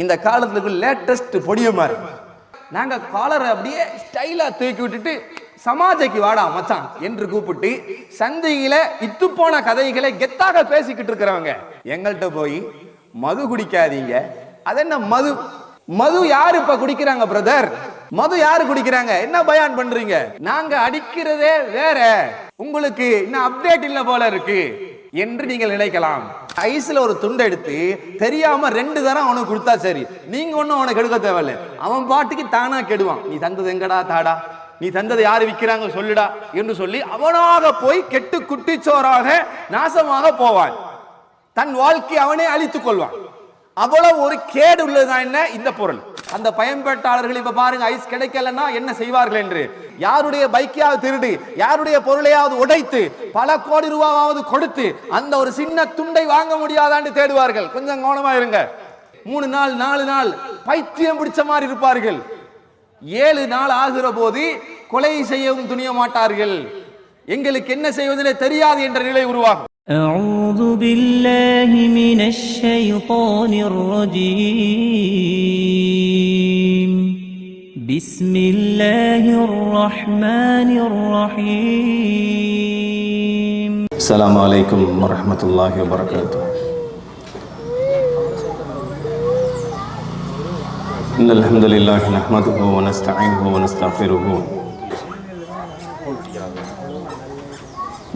இந்த காலத்துக்கு லேட்டஸ்ட் பொடிய மாதிரி நாங்க காலரை அப்படியே ஸ்டைலா தூக்கி விட்டுட்டு சமாஜைக்கு வாடா மச்சான் என்று கூப்பிட்டு சந்தையில இத்து போன கதைகளை கெத்தாக பேசிக்கிட்டு இருக்கிறவங்க எங்கள்கிட்ட போய் மது குடிக்காதீங்க. அது என்ன மது? மது யாரு இப்ப குடிக்கிறாங்க பிரதர்? மது யாரு குடிக்கிறாங்க? என்ன பயான் பண்றீங்க? நாங்க அடிக்கிறதே வேற, உங்களுக்கு இன்னும் அப்டேட் இல்ல போல இருக்கு என்று நீங்கள் நினைக்கலாம். ஐஸ்ல ஒரு துண்டை எடுத்து தெரியாம 2 தரம் அவனுக்கு கொடுத்தா சரி, நீங்க ஒன்னும் அவனை கெடுக்க தேவையில்லை. அவன் பாட்டுக்கு தானா கெடுவான். நீ தந்தது எங்கடா தாடா, நீ தந்தது யாரு விற்கிறாங்க சொல்லுடா என்று சொல்லி அவனாக போய் கெட்டு குட்டிச்சோராக நாசமாக போவான். தன் வாழ்க்கை அவனே அழித்துக் கொள்வான். அவ்வளவு ஒரு கேடு உள்ளதுதான் என்ன இந்த பொருள். அந்த பயன்பெற்றாளர்கள் இப்ப பாருங்க, ஐஸ் கிடைக்கலன்னா என்ன செய்வார்கள் என்று, யாருடைய பைக்கையாவது திருடி, யாருடைய பொருளையாவது உடைத்து, பல கோடி ரூபாவது கொடுத்து அந்த ஒரு சின்ன துண்டை வாங்க முடியாதான்னு தேடுவார்கள். கொஞ்சம் கவனமா இருங்க. 3 நாள் 4 நாள் பைத்தியம் பிடிச்ச மாதிரி இருப்பார்கள். 7 நாள் ஆகிற போது கொலை செய்யவும் துணிய மாட்டார்கள். எங்களுக்கு என்ன செய்வதிலே தெரியாது என்ற நிலை உருவாகும். أعوذ بالله من الشيطان الرجيم بسم الله الرحمن الرحيم السلام عليكم ورحمة الله وبركاته. إن الحمد لله نحمده ونستعينه ونستغفره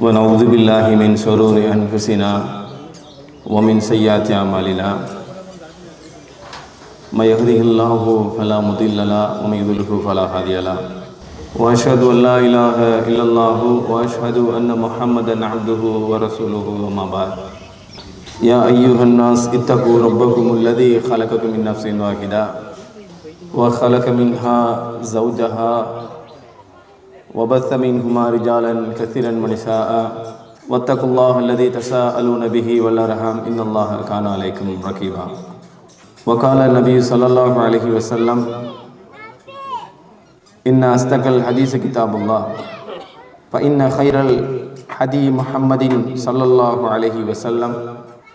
ونعوذ بالله من شرور أنفسنا ومن سيئات أعمالنا من يهده الله فلا مضل له ومن يضلل فلا هادي له وأشهد أن لا إله إلا الله وأشهد أن محمدا عبده ورسوله وما بعد يا أيها الناس اتقوا ربكم الذي خلقكم من نفس واحدة وخلق منها زوجها وبث منهما رجالا كثيرا ونساء واتقوا الله الذي تساءلون به والأرحام إن الله كان عليكم رقيبا وقال النبي صلى الله عليه وسلم إن أصدق الحديث كتاب الله فإن خير الحديث محمد صلى الله عليه وسلم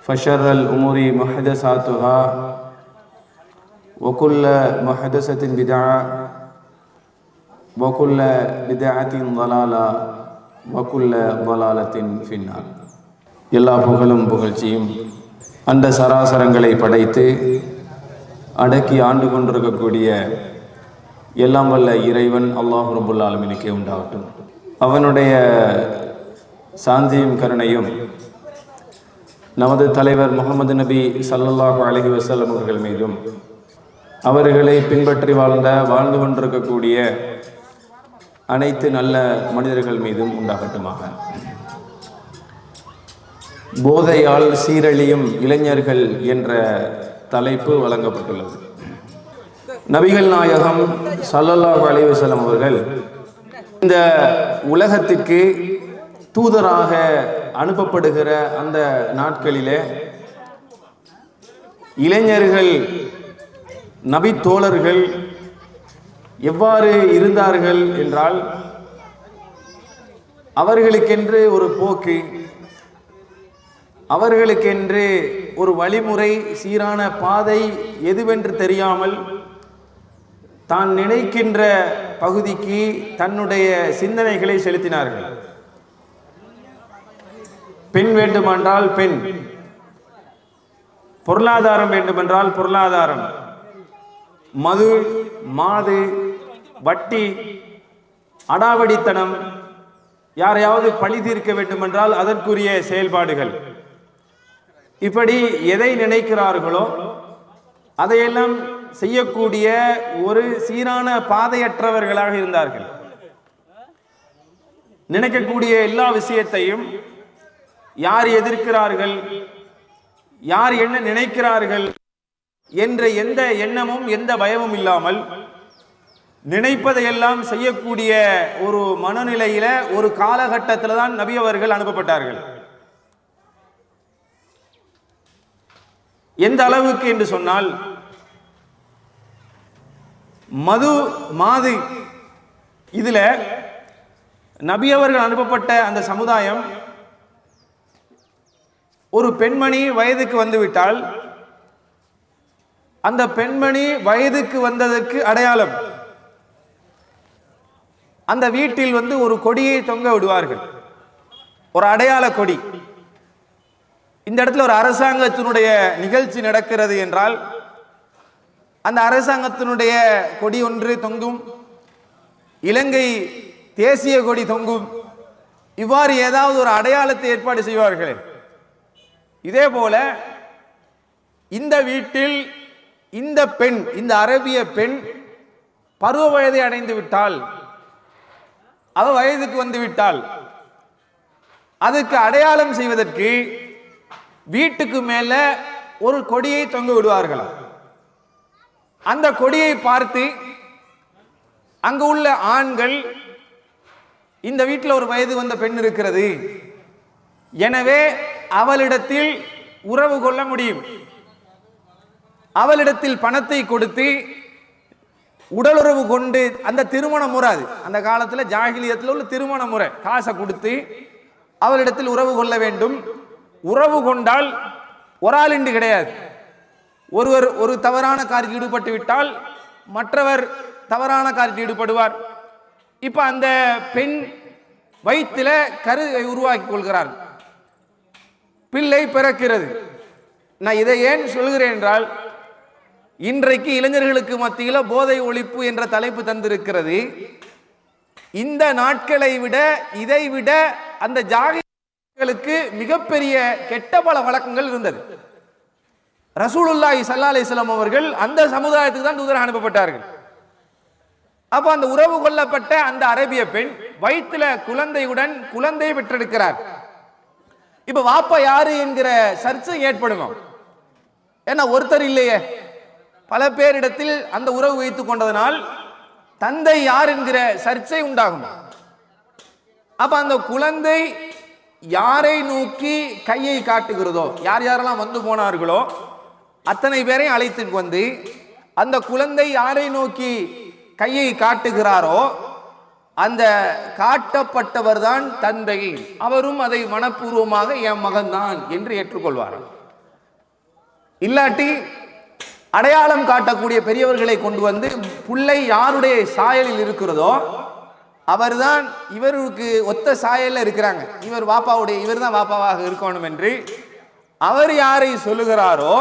فشر الأمور محدثاتها وكل محدثة بدعة وكل بدعة ضلالة وكل ضلالة في النار. எல்லா புகழும் புகழ்ச்சியும் அந்த சராசரங்களை படைத்து அடக்கி ஆண்டு கொண்டிருக்கக்கூடிய எல்லாம் வல்ல இறைவன் அல்லாஹ் ரப்புல் ஆலமீனுக்கே உண்டாகட்டும். அவனுடைய சாந்தியும் கருணையும் நமது தலைவர் முஹம்மது நபி ஸல்லல்லாஹு அலைஹி வஸல்லம் அவர்கள் மீதும் அவர்களை பின்பற்றி வாழ்ந்து கொண்டிருக்கக்கூடிய அனைத்து நல்ல மனிதர்கள் மீதும் உண்டாகட்டுமாக. போதையால் சீரழியும் இளைஞர்கள் என்ற தலைப்பு வழங்கப்பட்டுள்ளது. நபிகள் நாயகம் ஸல்லல்லாஹு அலைஹி வஸல்லம் அவர்கள் இந்த உலகத்திற்கு தூதராக அனுப்பப்படுகிற அந்த நாட்களிலே இளைஞர்கள் நபி தோழர்கள் எவ்வாறு இருந்தார்கள் என்றால், அவர்களுக்கென்று ஒரு போக்கு, அவர்களுக்கென்று ஒரு வழிமுறை, சீரான பாதை எதுவென்று தெரியாமல் தான் நினைக்கின்ற பகுதிக்கு தன்னுடைய சிந்தனைகளை செலுத்தினார்கள். பெண் வேண்டுமென்றால் பெண், பொருளாதாரம் வேண்டுமென்றால் பொருளாதாரம், மது, மாது, வட்டி, அடாவடித்தனம், யாரையாவது பழி தீர்க்க வேண்டுமென்றால் அதற்குரிய செயல்பாடுகள், இப்படி எதை நினைக்கிறார்களோ அதையெல்லாம் செய்யக்கூடிய ஒரு சீரான பாதையற்றவர்களாக இருந்தார்கள். நினைக்கக்கூடிய எல்லா விஷயத்தையும் யார் எதிர்க்கிறார்கள், யார் என்ன நினைக்கிறார்கள் என்ற எந்த எண்ணமும் எந்த பயமும் இல்லாமல் நினைப்பதையெல்லாம் செய்யக்கூடிய ஒரு மனநிலையில ஒரு காலகட்டத்தில் தான் நபி அவர்கள் அனுப்பப்பட்டார்கள். எந்த அளவுக்கு என்று சொன்னால், மது, மாது, இதுல நபி அவர்கள் அனுப்பப்பட்ட அந்த சமுதாயம், ஒரு பெண்மணி வயதுக்கு வந்துவிட்டால் அந்த பெண்மணி வயதுக்கு வந்ததற்கு அடையாளம், அந்த வீட்டில் ஒரு கொடியை தொங்க விடுவார்கள், ஒரு அடையாள கொடி. இந்த இடத்துல ஒரு அரசாங்கத்தினுடைய நிகழ்ச்சி நடக்கிறது என்றால் அந்த அரசாங்கத்தினுடைய கொடி ஒன்று தொங்கும், இலங்கை தேசிய கொடி தொங்கும். இவ்வாறு ஏதாவது ஒரு அடையாளத்தை ஏற்பாடு செய்வார்கள். இதே போல இந்த வீட்டில் இந்த பெண், இந்த அரபிய பெண் பருவ வயதை அடைந்து விட்டால், அவ வயதுக்கு வந்து விட்டால், அதுக்கு அடையாளம் செய்வதற்கு வீட்டுக்கு மேல ஒரு கொடியை தொங்க விடுவார்கள். அந்த கொடியை பார்த்து அங்கு உள்ள ஆண்கள், இந்த வீட்டில் ஒரு வயது வந்த பெண் இருக்கிறது, எனவே அவளிடத்தில் உறவு கொள்ள முடியும், அவளிடத்தில் பணத்தை கொடுத்து உடலுறவு கொண்டு, அந்த திருமண முறை, அந்த காலத்தில் ஜாகிலியத்தில் உள்ள திருமண முறை, காசை கொடுத்து அவளிடத்தில் உறவு கொள்ள வேண்டும். உறவு கொண்டால் ஒரு ஆள் இன்று கிடையாது, ஒருவர் ஒரு தவறான காரியத்தில் ஈடுபட்டு விட்டால் மற்றவர் தவறான காரியத்தில் ஈடுபடுவார். இப்ப அந்த பெண் வயிற்றில கருவை உருவாக்கி கொள்கிறார், பிள்ளை பிறக்கிறது. நான் இதை ஏன் சொல்கிறேன் என்றால், இன்றைக்கு இளைஞர்களுக்கு மத்தியில் போதை ஒழிப்பு என்ற தலைப்பு தந்திருக்கிறது. இந்த நாட்களை விட, இதை விட அந்த ஜாகிகளுக்கு மிகப்பெரிய கெட்ட பல வழக்கங்கள் இருந்தது. ரசூலுல்லாஹி ஸல்லல்லாஹு அலைஹி வஸல்லம் அவர்கள் அந்த சமுதாயத்துக்கு தான் தூதராக அனுப்பப்பட்டார்கள். அப்ப அந்த உறவு கொள்ளப்பட்ட அந்த அரபிய பெண் வயிற்றுல குழந்தையுடன் குழந்தை பெற்றெடுக்கிறார். இப்ப வாப்பா யாரு என்கிற சர்ச்சை ஏற்படுமா? ஏன்னா ஒருத்தர் இல்லையே, பல பேரிடத்தில் அந்த உறவு வைத்துக் கொண்டதனால் தந்தை யார் என்கிற சர்ச்சை உண்டாகும். அப்ப அந்த குழந்தை யாரை நோக்கி கையை காட்டுகிறதோ, யார் யாரெல்லாம் வந்து போனார்களோ அத்தனை பேரையும் அழைத்து வந்து அந்த குழந்தை யாரை நோக்கி கையை காட்டுகிறாரோ அந்த காட்டப்பட்டவர் தான் தந்தை. அவரும் அதை மனப்பூர்வமாக என் மகன் தான் என்று ஏற்றுக்கொள்வார். இல்லாட்டி அடையாளம் காட்டக்கூடிய பெரியவர்களை கொண்டு வந்து பிள்ளை யாருடைய சாயலில் இருக்கிறதோ அவர்தான் இவருக்கு ஒத்த சாயல்ல இருக்கிறாங்க, இவர் வாப்பாவுடைய, இவர் தான் வாப்பாவாக இருக்கணும் என்று அவர் யாரை சொல்லுகிறாரோ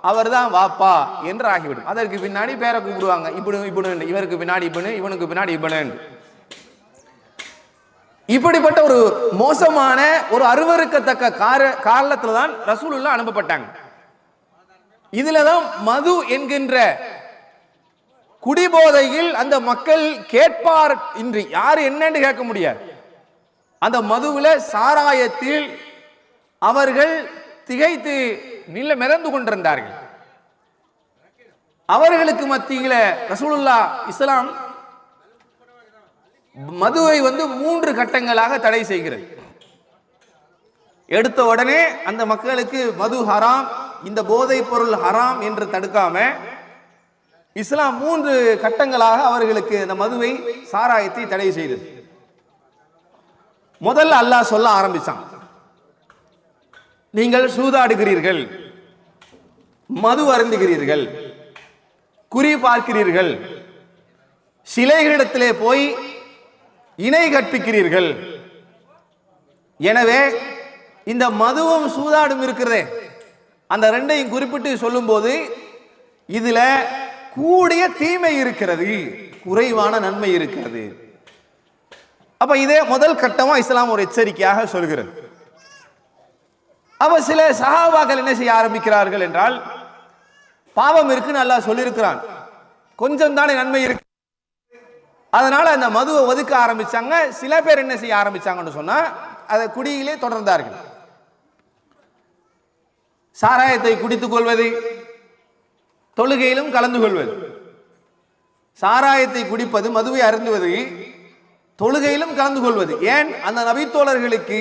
அவர்தான் வாப்பா என்று ஆகிவிடும். அதற்கு பின்னாடி பேரை கூப்பிடுவாங்க, இப்படி இப்படி, இவருக்கு பின்னாடி இப்படி, இவனுக்கு பின்னாடி இப்படி. இப்படிப்பட்ட ஒரு மோசமான ஒரு அருவருக்கத்தக்க காரணத்துல தான் ரசூலுல்லாஹ் அனுப்பப்பட்டாங்க. இதுலதான் மது என்கின்ற குடிபோதையில் அந்த மக்கள் கேட்பார் இன்றி, யாரு என்னன்னு கேட்க முடியாது. அந்த மதுவில சாராயத்தில் அவர்கள் திகைத்து மிதந்து கொண்டிருந்தார்கள். அவர்களுக்கு மத்தியில ரசூலுல்லாஹ் இஸ்லாம் மதுவை 3 கட்டங்களாக தடை செய்கிறது. எடுத்த உடனே அந்த மக்களுக்கு மது ஹராம், இந்த போதை பொருள் ஹராம் என்று தடுக்காம இஸ்லாம் 3 கட்டங்களாக அவர்களுக்கு அந்த மதுவை, சாராயத்தை தடை செய்தது. முதல்ல அல்லாஹ் சொல்ல ஆரம்பிச்சான், நீங்கள் சூதாடுகிறீர்கள், மது அருந்துகிறீர்கள், குறி பார்க்கிறீர்கள், சிலைகளிடத்திலே போய் இணை கற்பிக்கிறீர்கள். எனவே இந்த மதுவும் சூதாடும் இருக்கிறதே, அந்த ரெண்டையும் குறிப்பிட்டு சொல்லும் போது இதுல கூடிய தீமை இருக்கிறது, குறைவான நன்மை இருக்கிறது. அப்ப இதே முதல் கட்டமா இஸ்லாம் ஒரு எச்சரிக்கையாக சொல்கிறது. அப்ப சில சஹாபாக்கள் என்ன செய்ய ஆரம்பிக்கிறார்கள் என்றால், பாவம் இருக்குன்னு அல்லாஹ் சொல்லியிருக்கிறான், கொஞ்சம் தானே நன்மை இருக்கு, அதனால அந்த மதுவை ஒதுக்க ஆரம்பிச்சாங்க. சில பேர் என்ன செய்ய ஆரம்பிச்சாங்கன்னு சொன்னா அதை குடியிலே தொடர்ந்தார்கள். சாராயத்தை குடித்துக் கொள்வது, தொழுகையிலும் கலந்து கொள்வது, சாராயத்தை குடிப்பது, மதுவை அருந்துவது, தொழுகையிலும் கலந்து கொள்வது. ஏன்? அந்த நபித்தோழர்களுக்கு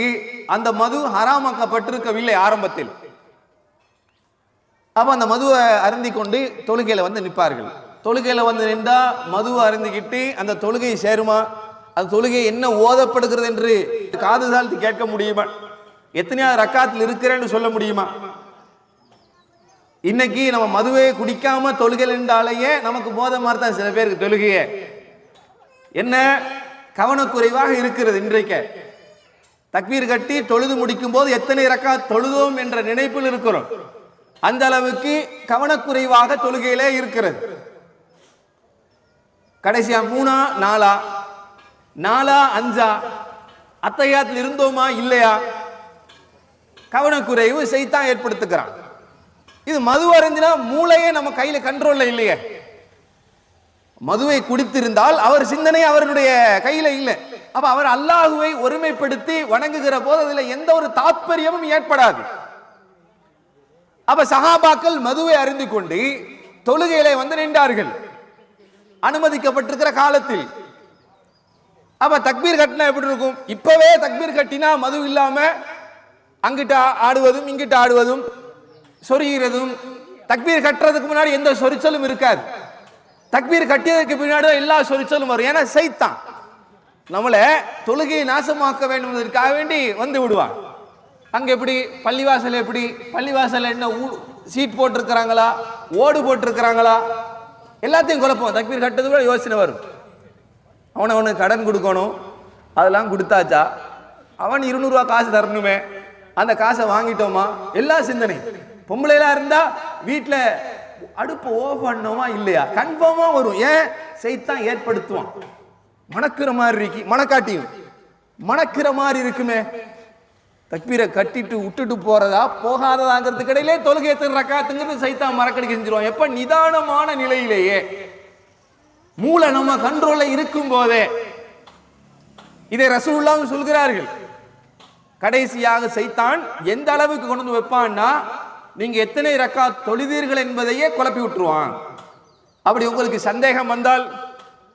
அந்த மது ஹராமாக்கப்பட்டிருக்கவில்லை ஆரம்பத்தில். அப்ப அந்த மதுவை அருந்தி கொண்டு தொழுகையில நிற்பார்கள். தொழுகையில நின்றா மதுவை அருந்திக்கிட்டு அந்த தொழுகை சேருமா? அந்த தொழுகை என்ன ஓதப்படுகிறது என்று காது தாழ்த்தி கேட்க முடியுமா? எத்தனையாவது ரக்காத்தில் இருக்கிறேன்னு சொல்ல முடியுமா? இன்னைக்கு நம்ம மதுவை குடிக்காம தொழுகல் என்றாலேயே நமக்கு போத மாதிரி தான் சில பேருக்கு தொழுகையே. என்ன கவனக்குறைவாக இருக்கிறது. இன்றைக்கு தக்பீர் கட்டி தொழுது முடிக்கும் போது எத்தனை ரக்காத் தொழுதோம் என்ற நினைப்பில் இருக்கிறோம். அந்த அளவுக்கு கவனக்குறைவாக தொழுகையிலே இருக்கிறது. கடைசியா 3ஆ 4ஆ 4ஆ 5ஆ அத்தையாத்தில் இருந்தோமா இல்லையா, கவனக்குறைவு சைத்தான் ஏற்படுத்துகிறான். இது மது அருந்தினா மூளையே நம்ம கையில கண்ட்ரோல்ல இல்லையே. மதுவை குடித்திருந்தால் அவர் சிந்தனை அவருடைய கையில இல்லை. அப்ப அவர் அல்லாஹுவை ஒருமைப்படுத்தி வணங்குகிற போது அதுல எந்த ஒரு தாற்பயமும் ஏற்படாது. அப்ப சஹாபாக்கள் மதுவை அருந்தி கொண்டு தொழுகையிலே வந்து நின்றார்கள் அனுமதிக்கப்பட்டிருக்கிற காலத்தில். அப்ப தக்பீர் கட்டினா எப்படி இருக்கும்? இப்பவே தக்பீர் கட்டினா மது இல்லாம அங்கிட்ட ஆடுவதும் இங்கிட்ட ஆடுவதும் சொரிகிறதும், தக்பீர் கட்டுறதுக்கு முன்னாடி எந்த சொரிச்சலும் இருக்காது. தக்பீர் கட்டியதற்கு பின்னாடி எல்லா சொரிச்சலும் வரும். ஏன்னா சைத்தான் நம்மளை தொழுகையை நாசமாக்க வேண்டும் என்பதற்காக வேண்டி வந்து விடுவான். அங்க எப்படி பள்ளிவாசல், எப்படி பள்ளிவாசல் என்ன சீட் போட்டிருக்கிறாங்களா, ஓடு போட்டிருக்கிறாங்களா, எல்லாத்தையும் குழப்பம். தக்பீர் கட்டது கூட யோசனை வரும். அவனுக்கு கடன் கொடுக்கணும், அதெல்லாம் கொடுத்தாச்சா, அவன் 200 ரூபா காசு தரணுமே, அந்த காசை வாங்கிட்டோமா, எல்லா சிந்தனை. பொம்பளைலாம் இருந்தா வீட்டுல அடுப்பு ஓஃப் பண்ணோமா இல்லையா கன்ஃபார்மா வரும். ஏன் சைத்தான் ஏற்படுத்துவான். மணக்கிற மாதிரி இருக்கு, மணக்காட்டியும் மணக்கிற மாதிரி இருக்குமே. தக்பீரை கட்டிட்டு விட்டுட்டு போறதா போகாததாங்கிறதுக்கு இடையிலே தொழுகை ரக்காத்துங்கிறது சைத்தான் மறக்கடிக்க செஞ்சிருவான். எப்ப நிதானமான நிலையிலேயே மூளை நம்ம கண்ட்ரோல்ல இருக்கும் போதே. இதை ரசூலுல்லாஹ் சொல்கிறார்கள். கடைசியாக சைத்தான் எந்த அளவுக்கு கொண்டு வந்து வைப்பான்னா, நீங்க எத்தனை ரக்காத் தொழுதீர்கள் என்பதையே குழப்பி விட்டுருவான். அப்படி உங்களுக்கு சந்தேகம் வந்தால்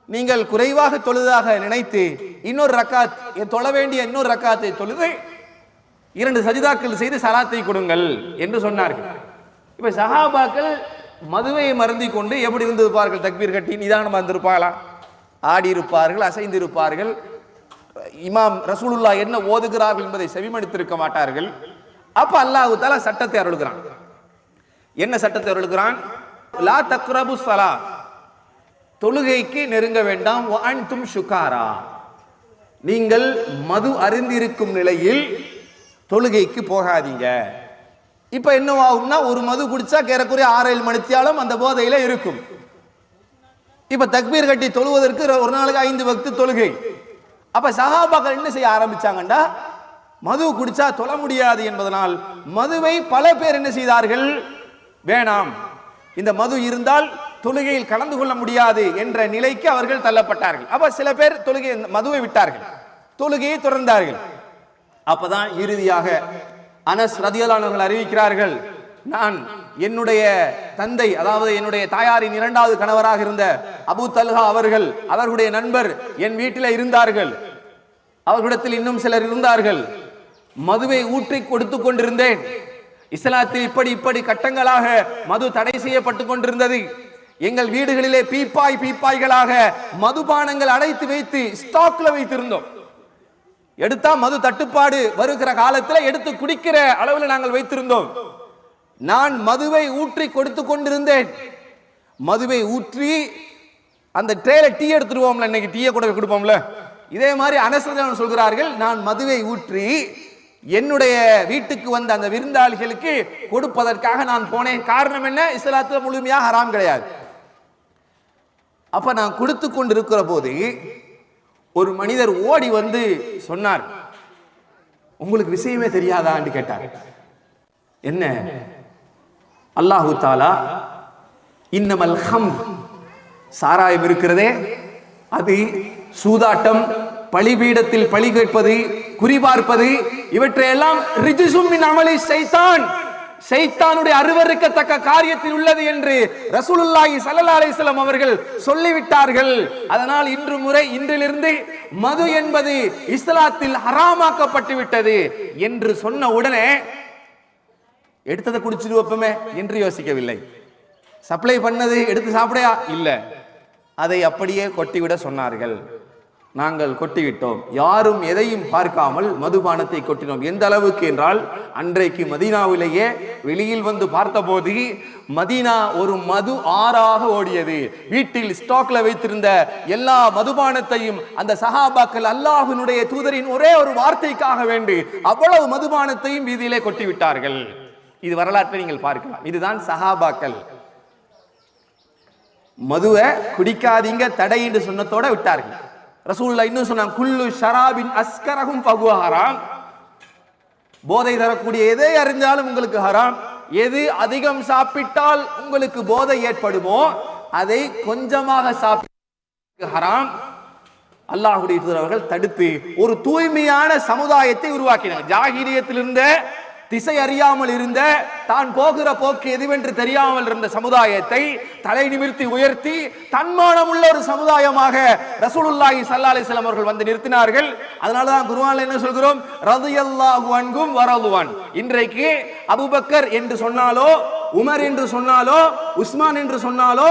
நீங்கள் குறைவாக தொழுதாக நினைத்து இன்னொரு ரக்காத் தொழ வேண்டிய இன்னொரு ரக்காத்தை தொழுது 2 சஜிதாக்கள் செய்து சலாத்தை கொடுங்கள் என்று சொன்னார்கள். இப்ப சஹாபாக்கள் மதுவை மருந்தி கொண்டு எப்படி இருந்திருப்பார்கள்? தக்பீர் கட்டி நிதானமாக இருந்திருப்பார்களா? ஆடி இருப்பார்கள், அசைந்து இருப்பார்கள். இமாம் ரசூலுல்லாஹ் என்ன ஓதுகிறார்கள் என்பதை செவிமடுத்திருக்க மாட்டார்கள். அப்ப அல்லாஹ் தஆலா சட்டத்தை அருளுகிறான். என்ன சட்டத்தை அருளுகிறான்? லா தக்ரபு ஸலா, தொழுகைக்கு நெருங்க வேண்டாம். வ அன்தும் சுகாரா, நீங்கள் மது அருந்திருக்கும் நிலையில் தொழுகைக்கு போகாதீங்க. இப்ப என்ன ஆகும்னா, ஒரு மது குடிச்சா ஏறக்குறைய 6-7 மணித்தியாலும் அந்த போதையில இருக்கும். இப்ப தக்பீர் கட்டி தொழுவதற்கு ஒரு நாளுக்கு 5 வக்து தொழுகை. அப்ப சஹாபாக்கள் என்ன செய்ய ஆரம்பிச்சாங்கண்டா, மது குடிச்சா தொழ முடியாது என்பதனால் மதுவை பல பேர் என்ன செய்தார்கள்? வேணாம், இந்த மது இருந்தால் தொழுகையில் கலந்து கொள்ள முடியாது என்ற நிலைக்கு அவர்கள் தள்ளப்பட்டார்கள். அப்ப சில பேர் தொழுகை மதுவை விட்டார்கள், தொழுகையை தொடர்ந்தார்கள். அப்பதான் இறுதியாக அனஸ் ரதியல்லாஹு அன்ஹு அறிவிக்கிறார்கள், நான் என்னுடைய தந்தை, அதாவது என்னுடைய தாயாரின் 2வது கணவராக இருந்த அபூ தல்ஹா அவர்கள், அவர்களுடைய நண்பர் என் வீட்டில் இருந்தார்கள். அவர்களிடத்தில் இன்னும் சிலர் இருந்தார்கள். மதுவை ஊற்றி கொடுத்து கொண்டிருந்தேன். இஸ்லாத்தில் இப்படி கட்டங்களாக மது தடை செய்யப்பட்டு கொண்டிருந்தது. எங்கள் வீடுகளிலே பீப்பாய்களாக மதுபானங்கள் அடைத்து வைத்து ஸ்டாக்ல வைத்திருந்தோம். எடுத்தா மது தட்டுப்பாடு வருகிற காலத்தில் எடுத்து குடிக்கிற அளவில் நாங்கள் வைத்திருந்தோம். நான் மதுவை ஊற்றி கொடுத்து கொண்டிருந்தேன். மதுவை ஊற்றி அந்த ட்ரேல டீ எடுத்துருவோம்ல, இன்னைக்கு டீயை கூட கொடுப்போம்ல, இதே மாதிரி அனஸ் ரலியல்லாஹு சொல்கிறார்கள், நான் மதுவை ஊற்றி என்னுடைய வீட்டுக்கு வந்த அந்த விருந்தாளிகளுக்கு கொடுப்பதற்காக நான் போனேன். காரணம் என்ன? இஸ்லாத்துல முழுமையாக ஹராம் கிடையாது. அப்ப நான் கொடுத்து கொண்டிருக்கிற போது ஒரு மனிதர் ஓடி வந்து சொன்னார், உங்களுக்கு விஷயமே தெரியாதா என்று கேட்டார். என்ன? அல்லாஹு தஆலா இன்னமல் ஹம்ர், சாராயம் இருக்கிறதே அது சூதாட்டம், பலிபீடத்தில் பலி கேட்பது, குறிபார்ப்பது, இவற்றையெல்லாம் ரிஜ்சும் மின் அமலி ஷைத்தான், ஷைத்தானுடைய அருவருக்கத்தக்க காரியத்தில் உள்ளது என்று ரசூலுல்லாஹி ஸல்லல்லாஹு அலைஹி வஸல்லம் அவர்கள் சொல்லிவிட்டார்கள். அதனால் இன்றிலிருந்து மது என்பது இஸ்லாத்தில் ஹராமாக்கப்பட்டு விட்டது என்று சொன்ன உடனே எடுத்ததை குடிச்சிட்டு வைப்போமே என்று யோசிக்கவில்லை. சப்ளை பண்ணது எடுத்து சாப்பிடையா? இல்ல, அதை அப்படியே கொட்டிவிட சொன்னார்கள். நாங்கள் கொட்டிவிட்டோம். யாரும் எதையும் பார்க்காமல் மதுபானத்தை கொட்டினோம். எந்த அளவுக்கு என்றால், அன்றைக்கு மதீனாவிலேயே வெளியில் வந்து பார்த்தபோது மதீனா ஒரு மது ஆறாக ஓடியது. வீட்டில் ஸ்டாக்ல வைத்திருந்த எல்லா மதுபானத்தையும் அந்த சஹாபாக்கள் அல்லாஹ்வினுடைய தூதரின் ஒரே ஒரு வார்த்தைக்காக வேண்டி அவ்வளவு மதுபானத்தையும் வீதியிலே கொட்டிவிட்டார்கள். இது வரலாற்றை நீங்கள் பார்க்கலாம். இதுதான் சஹாபாக்கள். மதுவை குடிக்காதீங்க தடை என்று சொன்னதோட விட்டார்கள். ரசூலுல்லாஹ் இன்னும் சொன்னாங்க, குல்லு ஷராபின் அஸ்கரஹும் ஃபஹுவ ஹராம். போதை தரக்கூடிய எதை அறிந்தாலும் உங்களுக்கு ஹராம். எது அதிகம் சாப்பிட்டால் உங்களுக்கு போதை ஏற்படுமோ அதை கொஞ்சமாக சாப்பிட ஹராம். அல்லாஹ்வுடைய தூதர் அவர்கள் தடுத்து ஒரு தூய்மையான சமுதாயத்தை உருவாக்கினார். ஜாகிலியத்திலிருந்த, திசை அறியாமல் இருந்த, தான் போகிற போக்கு எதுவென்று தெரியாமல் இருந்த சமுதாயத்தை தலை நிமிர்த்தி உயர்த்தி தன்மானம் உள்ள ஒரு சமுதாயமாக ரசூலுல்லாஹி ஸல்லல்லாஹு அலைஹி வஸல்லம் அவர்கள் வந்து நிறுத்தினார்கள். அதனாலதான் குர்ஆன்ல என்ன சொல்கிறோம், ரலியல்லாஹு அன்ஹும் வரதுவான். இன்றைக்கு அபூபக்கர் என்று சொன்னாலோ, உமர் என்று சொன்னாலோ, உஸ்மான் என்று சொன்னாலோ,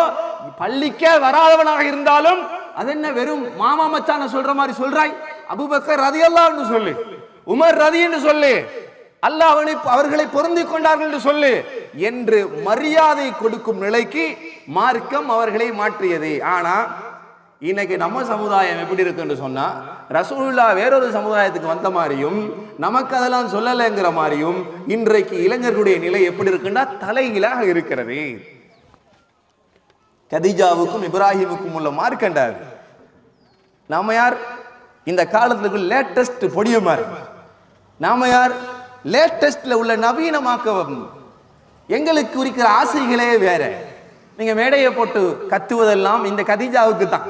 பள்ளிக்கே வராதவனாக இருந்தாலும் அது என்ன வெறும் மாமா மச்சான சொல்ற மாதிரி சொல்றாய்? அபூபக்கர் ரலியல்லாஹு அன்ஹு சொல்லு, உமர் ரதி என்று சொல்லு, அல்லாஹ் அவர்களை பொருந்திக் கொண்டார்கள் என்று சொல்லு என்று மரியாதை கொடுக்கும் நிலைக்கு மார்க்கம் அவர்களை மாற்றியது. ஆனா இன்னைக்கு நம்ம சமுதாயம் எப்படி இருக்கு என்று சொன்னா, ரசூலுல்லாஹ் வேறொரு சமுதாயத்துக்கு வந்த மாதிரியும் நமக்கு அதெல்லாம் சொல்லலைங்கிற மாதிரியும் இன்றைக்கு இளைஞர்களுடைய நிலை எப்படி இருக்குன்னா தலைகீழாக இருக்கிறது. கதீஜாவுக்கும் இப்ராஹிமுக்கும் உள்ள மார்க்கண்டார். நாம யார்? இந்த காலத்துக்கு லேட்டஸ்ட் பொடியமார். நாம யார்? லேட்டஸ்ட்ல உள்ள நவீனமாக்கவும். எங்களுக்கு குறிக்கிற ஆசைகளே வேற. நீங்க மேடையை போட்டு கத்துவதெல்லாம் இந்த கதீஜாவுக்கு தான்.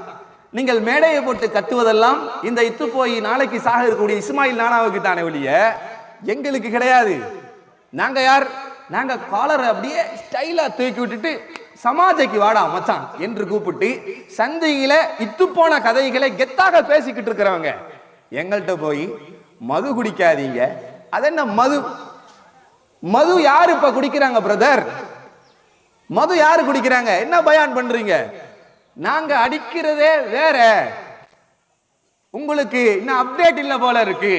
நீங்கள் மேடையை போட்டு கத்துவதெல்லாம் இந்த இத்து போய் நாளைக்கு சாக இருக்கக்கூடிய இஸ்மாயில் நானாவுக்கு தானே ஒழிய எங்களுக்கு கிடையாது. நாங்க யார்? நாங்க காலரை அப்படியே ஸ்டைலா தூக்கி விட்டுட்டு சமாஜைக்கு வாடா மச்சான் என்று கூப்பிட்டு சந்தையில இத்து போன கதைகளை கெத்தாக பேசிக்கிட்டு இருக்கிறவங்க எங்கள்கிட்ட போய் மது குடிக்காதீங்க. அது என்ன மது? மது யாரு இப்ப குடிக்கிறாங்க பிரதர்? மது யாரு குடிக்கிறாங்க? என்ன பயான் பண்றீங்க? நாங்க அடிக்கிறதே வேற, உங்களுக்கு இன்னும் அப்டேட் இல்ல போல இருக்கு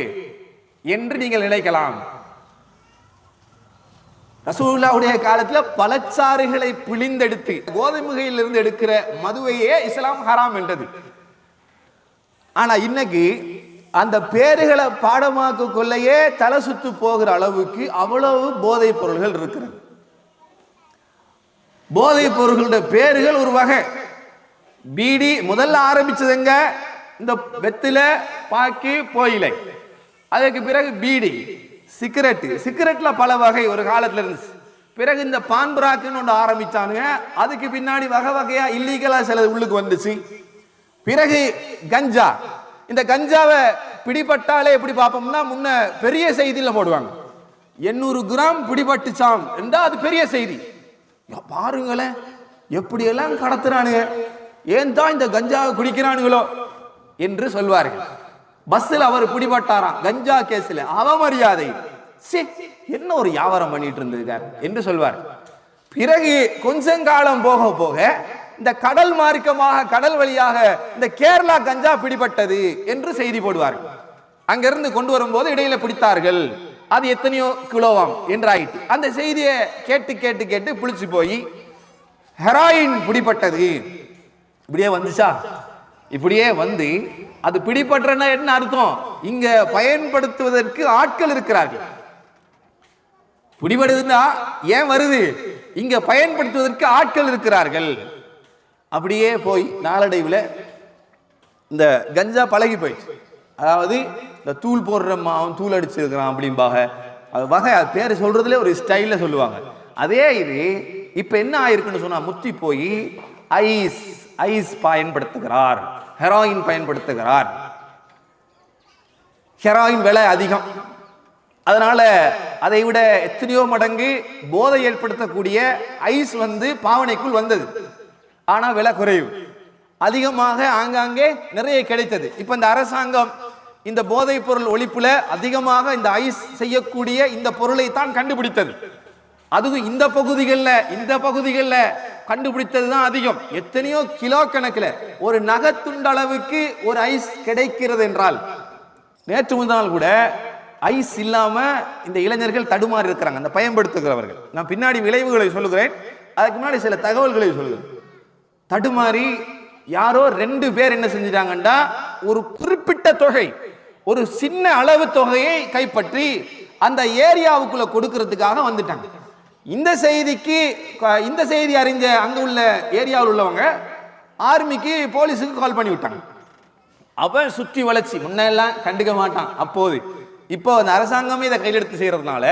என்று நீங்கள் நினைக்கலாம். ரசூலுல்லாஹ்வுடைய காலத்துல பழச்சாறுகளை பிழிந்தெடுத்து கோதுமையில் இருந்து எடுக்கிற மதுவையே இஸ்லாம் ஹராம் என்றது. ஆனா இன்னைக்கு அந்த பேறுகளை பாடமாக்க கொள்ளையே தலை சுத்து போகிற அளவுக்கு அவ்வளவு போதைப் பொருள்கள் இருக்கிறது. போதைப் பொருள்களுடைய பேறுகள் ஒரு வகை. பீடி முதல்ல ஆரம்பிச்சதுங்க இந்த வெத்தில, பாக்கி, போயிலை. அதுக்கு பிறகு பீடி, சிகரெட்ல பல வகை ஒரு காலத்துல இருந்துச்சு. பிறகு இந்த பான்பராக்குன்னு ஒன்று ஆரம்பிச்சானுங்க. அதுக்கு பின்னாடி வகை வகையா இல்லீகலா சிலது உள்ளுக்கு வந்துச்சு. பிறகு கஞ்சா. இந்த கஞ்சாவை பிடிபட்டாலே எப்படி பார்ப்போம்னா, முன்ன பெரிய செய்தியில போடுவாங்க 800 கிராம் பிடிபட்டுச்சாம் என்றா அது பெரிய செய்தி. பாருங்களேன் எப்படி எல்லாம் கடத்துறானுங்க, ஏன் தான் இந்த கஞ்சாவை குடிக்கிறானுங்களோ என்று சொல்வார்கள். பஸ்ஸில் அவர் பிடிபட்டாராம் கஞ்சா கேஸ்ல, அவமரியாதை, என்ன ஒரு வியாபாரம் பண்ணிட்டு இருந்திருக்கார் என்று சொல்வார். பிறகு கொஞ்சம் காலம் போக போக இந்த கடல் மார்க்கமாக, கடல் வழியாக இந்த கேரளா கஞ்சா பிடிபட்டது என்று செய்தி போடுவார்கள். அங்கிருந்து கொண்டு வரும்போது இடையில பிடித்தார்கள், அது எத்தனையோ கிலோவாம் என்றாயிட்டு. அந்த செய்தியை கேட்டு கேட்டு கேட்டு புளிச்சு போய் ஹெராயின் பிடிபட்டது. இப்படியே வந்துச்சா? இப்படியே வந்து அது பிடிபட்டனா என்ன அர்த்தம்? இங்க பயன்படுத்துவதற்கு ஆட்கள் இருக்கிறார்கள். பிடிபடுதுன்னா ஏன் வருது? இங்க பயன்படுத்துவதற்கு ஆட்கள் இருக்கிறார்கள். அப்படியே போய் நாளடைவில் இந்த கஞ்சா பழகி போயிடுச்சு. அதாவது இந்த தூள் போடுற அவன் தூள் அடிச்சிருக்கிறான் அப்படிம்பாக, அது வகை பேர் சொல்றதுல ஒரு ஸ்டைல சொல்லுவாங்க. அதே இது இப்ப என்ன ஆயிருக்குன்னு சொன்னா, முத்தி போய் ஐஸ் பயன்படுத்துகிறார், ஹெராயின் பயன்படுத்துகிறார். ஹெராயின் விலை அதிகம், அதனால அதை விட எத்தனையோ மடங்கு போதை ஏற்படுத்தக்கூடிய ஐஸ் வந்து பாவனைக்குள் வந்தது. ஆனா விலை குறைவு, அதிகமாக ஆங்காங்கே நிறைய கிடைத்தது. இப்ப இந்த அரசாங்கம் இந்த போதைப் பொருள் ஒழிப்புல அதிகமாக இந்த ஐஸ் செய்யக்கூடிய இந்த பொருளை தான் கண்டுபிடித்தது. அதுவும் இந்த பகுதிகளில் கண்டுபிடித்தது தான் அதிகம். எத்தனையோ கிலோ கணக்கில் ஒரு நகத்துண்டளவுக்கு ஒரு ஐஸ் கிடைக்கிறது என்றால், நேற்று முன்னாள் கூட ஐஸ் இல்லாம இந்த இளைஞர்கள் தடுமாறி இருக்கிறாங்க, அந்த பயன்படுத்துகிறவர்கள். நான் பின்னாடி விளைவுகளை சொல்லுகிறேன், அதுக்கு முன்னாடி சில தகவல்களை சொல்லுகிறேன். தடுமாறி யாரோ 2 பேர் என்ன செஞ்சிட்டாங்கண்டா, ஒரு குறிப்பிட்ட தொகை, ஒரு சின்ன அளவு தொகையை கைப்பற்றி அந்த ஏரியாவுக்குள்ள கொடுக்கிறதுக்காக வந்துட்டாங்க. இந்த செய்தி அறிஞ்ச அங்க உள்ள ஏரியாவில் உள்ளவங்க ஆர்மிக்கு, போலீஸுக்கு கால் பண்ணி விட்டாங்க. அவன் சுற்றி வளைச்சி, முன்னெல்லாம் கண்டுக்க மாட்டான் அப்போது, இப்போ அந்த அரசாங்கமே இதை கையில் எடுத்து செய்யறதுனால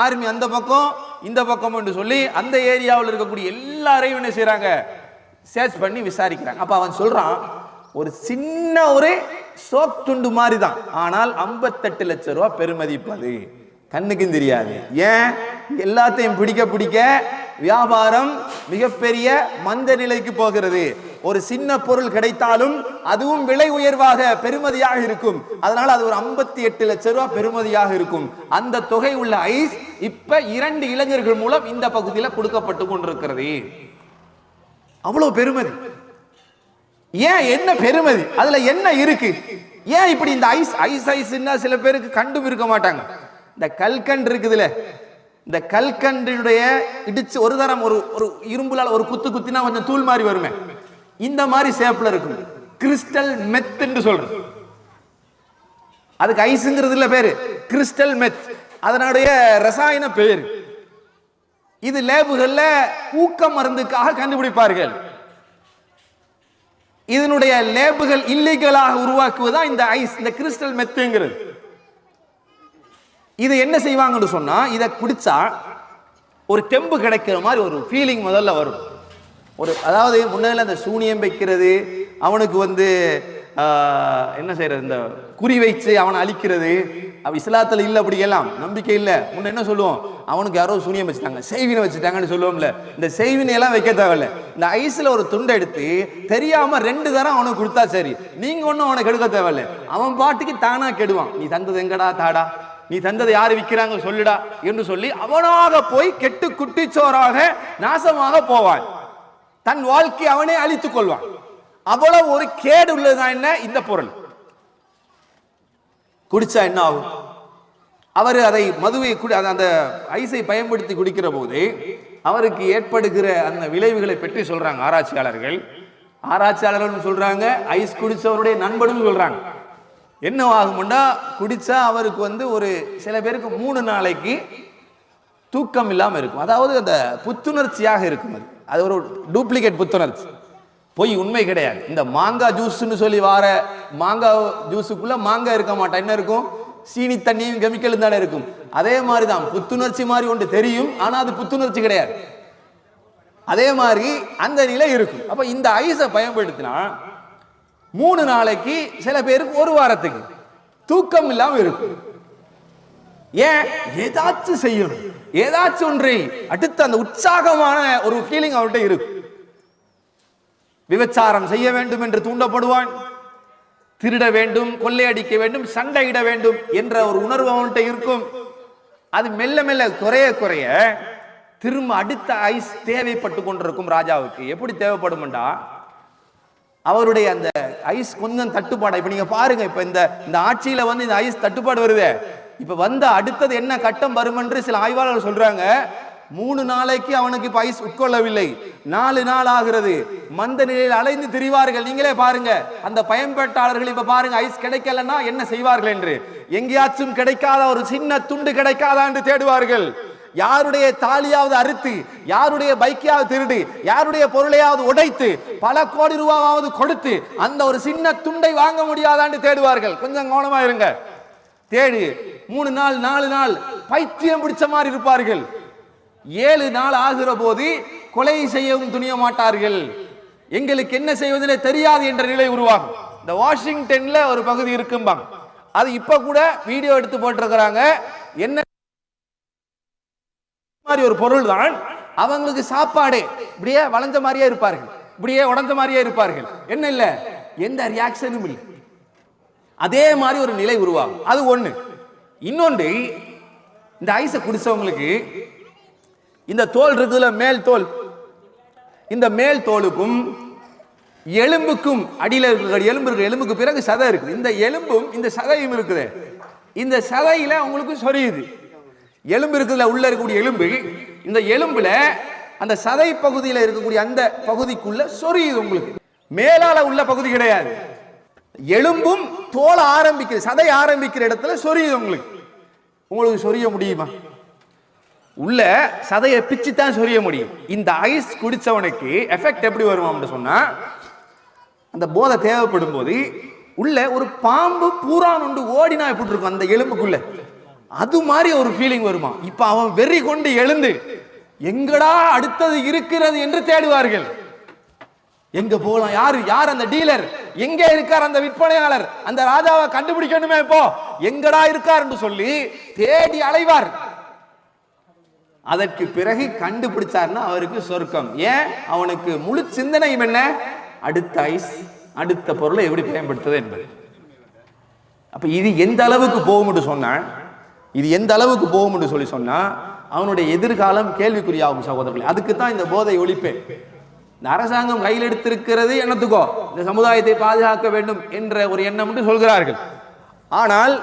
ஆர்மி அந்த பக்கம் இந்த பக்கம் என்று சொல்லி அந்த ஏரியாவில் இருக்கக்கூடிய எல்லாரையும் என்ன செய்யறாங்க, சர்ச் பண்ணி விசாரிக்கிறாங்க. அப்ப அவன் சொல்றான், ஒரு சின்ன ஒரு சோப் துண்டு மாதிரி தான், ஆனால் 58 லட்சம் ரூபாய் பெருமதிப்பது, கண்ணுக்கும் தெரியாது. ஏன், எல்லாத்தையும் பிடிக்க வியாபாரம் மிகப்பெரிய மந்த நிலைக்கு போகிறது. ஒரு சின்ன பொருள் கிடைத்தாலும் அதுவும் விலை உயர்வாக பெருமதியாக இருக்கும். அதனால அது ஒரு 58 லட்சம் ரூபாய் பெருமதியாக இருக்கும். அந்த தொகை உள்ள ஐஸ் இப்ப 2 இளைஞர்கள் மூலம் இந்த பகுதியில் கொடுக்கப்பட்டு கொண்டிருக்கிறது. அவ்வளவு பெருமதி. ஏன், என்ன பெருமதி, அதுல என்ன இருக்கு? ஏன் இப்படி இந்த ஐஸ்னா சில பேருக்கு கண்டும் இருக்க மாட்டாங்க. இந்த கல்கண்டு இருக்குதுல, இந்த கல்கண்டுடைய இடிச்சு ஒரு தரம் ஒரு இரும்புலால் ஒரு குத்தினா கொஞ்சம் தூள் மாதிரி வருமே, இந்த மாதிரி ஷேப்ல இருக்கும். கிறிஸ்டல் மெத் என்று சொல்றது. அதுக்கு ஐஸ்ங்கிறது இல்ல பேரு, கிறிஸ்டல் மெத் அதனுடைய ரசாயன பெயர். இது லேபுகள்ல ஊக்க மருந்துக்காக கண்டுபிடிப்பார்கள். இதனுடைய லேபுகள் இல்லீகலாக உருவாக்குவதா இந்த ஐஸ், இந்த கிறிஸ்டல் மெத்துங்கிறது. இது என்ன செய்வாங்கன்னு சொன்னா, இதை குடிச்சா ஒரு தெம்பு கிடைக்கிற மாதிரி ஒரு ஃபீலிங் முதல்ல வரும். அதாவது முன்னால அந்த சூனியம் வைக்கிறது, அவனுக்கு என்ன செய்யறது, இந்த குறி வைச்சு அவனை அழிக்கிறது, இஸ்லாத்துல இல்ல, அப்படி எல்லாம் நம்பிக்கை இல்ல. முன்ன என்ன சொல்லுவோம், அவனுக்கு யாரோ சூனியம் வச்சுட்டாங்க, செய்வினை வச்சுட்டாங்கன்னு சொல்லுவோம்ல. இந்த செய்வினை எல்லாம் வைக்க தேவையில்ல. இந்த ஐஸ்ல ஒரு துண்டை எடுத்து தெரியாம 2 தரம் அவனுக்கு கொடுத்தா சரி, நீங்க ஒன்னும் அவனை கெடுக்க தேவையில்ல, அவன் பாட்டுக்கு தானா கெடுவான். நீ தந்தது எங்கடா தாடா, நீ தந்ததை யாரு விற்கிறாங்க சொல்லுடா என்று சொல்லி அவனாக போய் கெட்டு குட்டிச்சோராக நாசமாக போவான். தன் வாழ்க்கை அவனே அழித்துக் கொள்வான். அவ்வளவு ஒரு கேடு உள்ளதுதான் என்ன இந்த பொருள். குடிச்சா என்ன ஆகும்? அவர் அதை மதுவை அந்த ஐஸை பயன்படுத்தி குடிக்கிற போது அவருக்கு ஏற்படுகிற அந்த விளைவுகளை பற்றி சொல்றாங்க ஆராய்ச்சியாளர்கள் சொல்றாங்க, ஐஸ் குடிச்சவருடைய நண்பனும் சொல்றாங்க. என்ன ஆகும்னா, குடிச்சா அவருக்கு ஒரு சில பேருக்கு 3 நாளைக்கு தூக்கம் இல்லாம இருக்கும். அதாவது அந்த புத்துணர்ச்சியாக இருக்கும். அது ஒரு டூப்ளிகேட் புத்துணர்ச்சி, பொய், உண்மை கிடையாது. இந்த மாங்காய் ஜூஸ்ன்னு சொல்லி வார மாங்காய் ஜூஸுக்குள்ள மாங்காய் இருக்க மாட்டா, என்ன இருக்கும், சீனி தண்ணியும் கெமிக்கலும் தானே இருக்கும். அதே மாதிரி தான் புத்துணர்ச்சி மாதிரி ஒன்று தெரியும், ஆனா அது புத்துணர்ச்சி கிடையாது. அதே மாதிரி அந்த நிலை இருக்கும். அப்ப இந்த ஐஸை பயன்படுத்தினா 3 நாளைக்கு, சில பேருக்கு 1 வாரத்துக்கு தூக்கம் இல்லாம இருக்கும். ஏன், ஏதாச்சும் செய்யணும், ஏதாச்சும் ஒன்றை அடுத்த அந்த உற்சாகமான ஒரு ஃபீலிங் அவர்கிட்ட இருக்கு. விபச்சாரம் செய்ய வேண்டும் என்று தூண்டப்படுவான், திருட வேண்டும், கொள்ளையடிக்க வேண்டும், சண்டையிட வேண்டும் என்ற ஒரு உணர்வு அவன்கிட்ட இருக்கும். அது மெல்ல மெல்ல குறைய திரும்ப அடுத்த ஐஸ் தேவைப்பட்டு கொண்டிருக்கும் ராஜாவுக்கு. எப்படி தேவைப்படும்டா, அவருடைய அந்த ஐஸ் கொஞ்சம் தட்டுப்பாடு. இப்ப நீங்க பாருங்க, இப்ப இந்த ஆட்சியில இந்த ஐஸ் தட்டுப்பாடு வருது. இப்ப அடுத்தது என்ன கட்டம் வரும் என்று சில ஆய்வாளர்கள் சொல்றாங்க. 3 நாளைக்கு அவனுக்கு இப்ப ஐஸ் உட்கொள்ளவில்லை, 4 நாள் ஆகிறது, மந்த நிலையில் அலைந்து திரிவார்கள். நீங்களே பாருங்க, அந்த பயன்பாட்டாளர்கள் இப்ப பாருங்க, ஐஸ் கிடைக்கலன்னா என்ன செய்வார்கள் என்று. எங்கேயாச்சும் கிடைக்காத ஒரு சின்ன துண்டு கிடைக்காதா என்று தேடுவார்கள். யாருடைய தாலியாவது அறுத்து, யாருடைய பைக்கையாவது திருடி, யாருடைய பொருளையாவது உடைத்து, பல கோடி ரூபாவது கொடுத்து அந்த ஒரு சின்ன துண்டை வாங்க முடியாதான்னு தேடுவார்கள். கொஞ்சம் கவனமா இருங்க. தேடு 3 நாள் 4 நாள் பைத்தியம் பிடிச்ச மாதிரி இருப்பார்கள். 7 நாள் ஆகிற போது கொலை செய்யவும் துணிய மாட்டார்கள். எங்களுக்கு என்ன செய்வதிலே தெரியாது என்ற நிலை உருவாகும். இந்த வாஷிங்டன்ல ஒரு பகுதி இருக்கும்பாங்க, அது இப்ப கூட வீடியோ எடுத்து போட்டிருக்கிறாங்க. என்ன மாதிரி ஒரு பொருள் தான், அவங்களுக்கு சாப்பாடு இப்படியே வளைஞ்ச மாதிரியே இருப்பார்கள், இப்படியே உடஞ்ச மாதிரியே இருப்பார்கள். என்ன இல்ல, எந்த ரியாக்ஷனும் இல்லை. அதே மாதிரி ஒரு நிலை உருவாகும். அது ஒண்ணு. இன்னொன்று, இந்த ஐஸை குடிச்சவங்களுக்கு இந்த தோல் இருக்குதுல, மேல் தோல், இந்த மேல் தோலுக்கும் எலும்புக்கும் அடியில் இருக்கிற எலும்புக்கு பிறகு சதை இருக்குது. இந்த எலும்பும் இந்த சதையும் இருக்குது. இந்த சதையில உங்களுக்கு சொரியுது. எலும்பு இருக்குதுல, உள்ள இருக்கக்கூடிய எலும்பு, இந்த எலும்புல அந்த சதை பகுதியில் இருக்கக்கூடிய அந்த பகுதிக்குள்ள சொரியுது. உங்களுக்கு மேலால உள்ள பகுதி கிடையாது. எலும்பும் தோல் ஆரம்பிக்கிற, சதை ஆரம்பிக்கிற இடத்துல சொரியுது. உங்களுக்கு சொரிய முடியுமா? உள்ள சதையை பிச்சு தான் சொரிய முடியும். இந்த ஐஸ் குடிச்சவனுக்கு எஃபெக்ட் எப்படி வருவான்னு சொன்னா, அந்த போதை தேவைப்படும் போது உள்ள ஒரு பாம்பு பூரான் ஒன்று ஓடினா எப்படி இருக்கும் அந்த எலும்புக்குள்ள, அது மாதிரி ஒரு ஃபீலிங் வருமா. இப்ப அவன் வெறி கொண்டு எழுந்து எங்கடா அடுத்தது இருக்கிறது என்று தேடுவார்கள். எங்க போலாம், யார் அந்த டீலர், எங்க இருக்கார் அந்த விற்பனையாளர், அந்த ராஜாவை கண்டுபிடிக்கணுமே, இப்போ எங்கடா இருக்கார் என்று சொல்லி தேடி அலைவார். அதற்கு பிறகு கண்டுபிடிச்சார்னா அவருக்கு சொர்க்கம். ஏன்? அவனுக்கு முழு சிந்தனையும் என்ன, அடுத்த ஐஸ், அடுத்த பொருளை எப்படி பயன்படுத்துவது என்பது. அப்ப இது எந்த அளவுக்கு போகும் என்று சொன்னா, இது எந்த அளவுக்கு போகும் என்று சொல்லி சொன்னா அவனுடைய எதிர்காலம் கேள்விக்குறியாகும் சகோதரர்களே. அதுக்கு தான் இந்த போதை ஒழிப்பே. இந்த அரசாங்கம் கையில் எடுத்திருக்கிறது என்னத்துக்கோ, இந்த சமுதாயத்தை பாதுகாக்க வேண்டும் என்ற ஒரு எண்ணம் என்று சொல்கிறார்கள். ஆனால்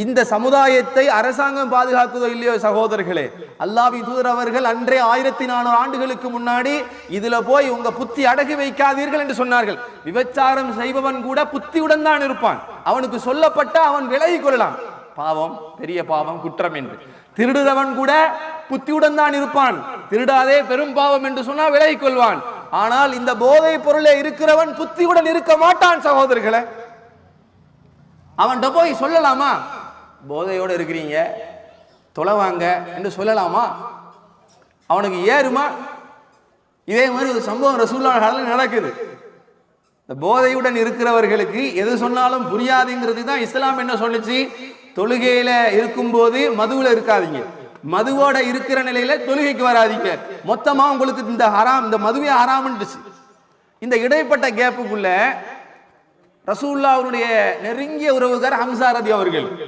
இந்த சமுதாயத்தை அரசாங்கம் பாதுகாக்குதோ இல்லையோ சகோதரர்களே, அல்லாஹ்வின் தூதர் அவர்கள் அன்றே 1400 ஆண்டுகளுக்கு முன்னாடி இதுல போய் உங்க புத்தி அடகு வைக்காதீர்கள் என்று சொன்னார்கள். விபச்சாரம் செய்பவன் கூட புத்தியுடன் தான் இருப்பான். அவனுக்கு சொல்லப்பட்ட அவன் விலகி கொள்ளலாம், பாவம், பெரிய பாவம், குற்றம் என்று. திருடுறவன் கூட புத்தியுடன் தான் இருப்பான். திருடாதே பெரும் பாவம் என்று சொன்னா விலகிக் கொள்வான். ஆனால் இந்த போதை பொருளை இருக்கிறவன் புத்தியுடன் இருக்க மாட்டான் சகோதரர்களே. அவன்கிட்ட போய் சொல்லலாமா, போதையோடு இருக்கிறீங்க தொலைவாங்க என்று சொல்லலாமா? அவனுக்கு ஏறுமா? இதே மாதிரி ஒரு சம்பவம் ரசூலுல்லாஹி காலத்துல நடக்குது. இந்த போதையுடன் இருக்கிறவர்களுக்கு எது சொன்னாலும் புரியாதுங்கிறது தான் இஸ்லாம் என்ன சொல்லுச்சு. தொழுகையில இருக்கும்போது மதுவுல இருக்காதீங்க, மதுவோட இருக்கிற நிலையில தொழுகைக்கு வராதீங்க. மொத்தமா உங்களுக்கு இந்த ஹராம், இந்த மதுவே ஹராம்ன்றுச்சு. இந்த இடைப்பட்ட கேப்புக்குள்ள ரசூலுல்லாஹ்வுடைய நெருங்கிய உறவுகார் ஹம்சா ரலியல்லாஹு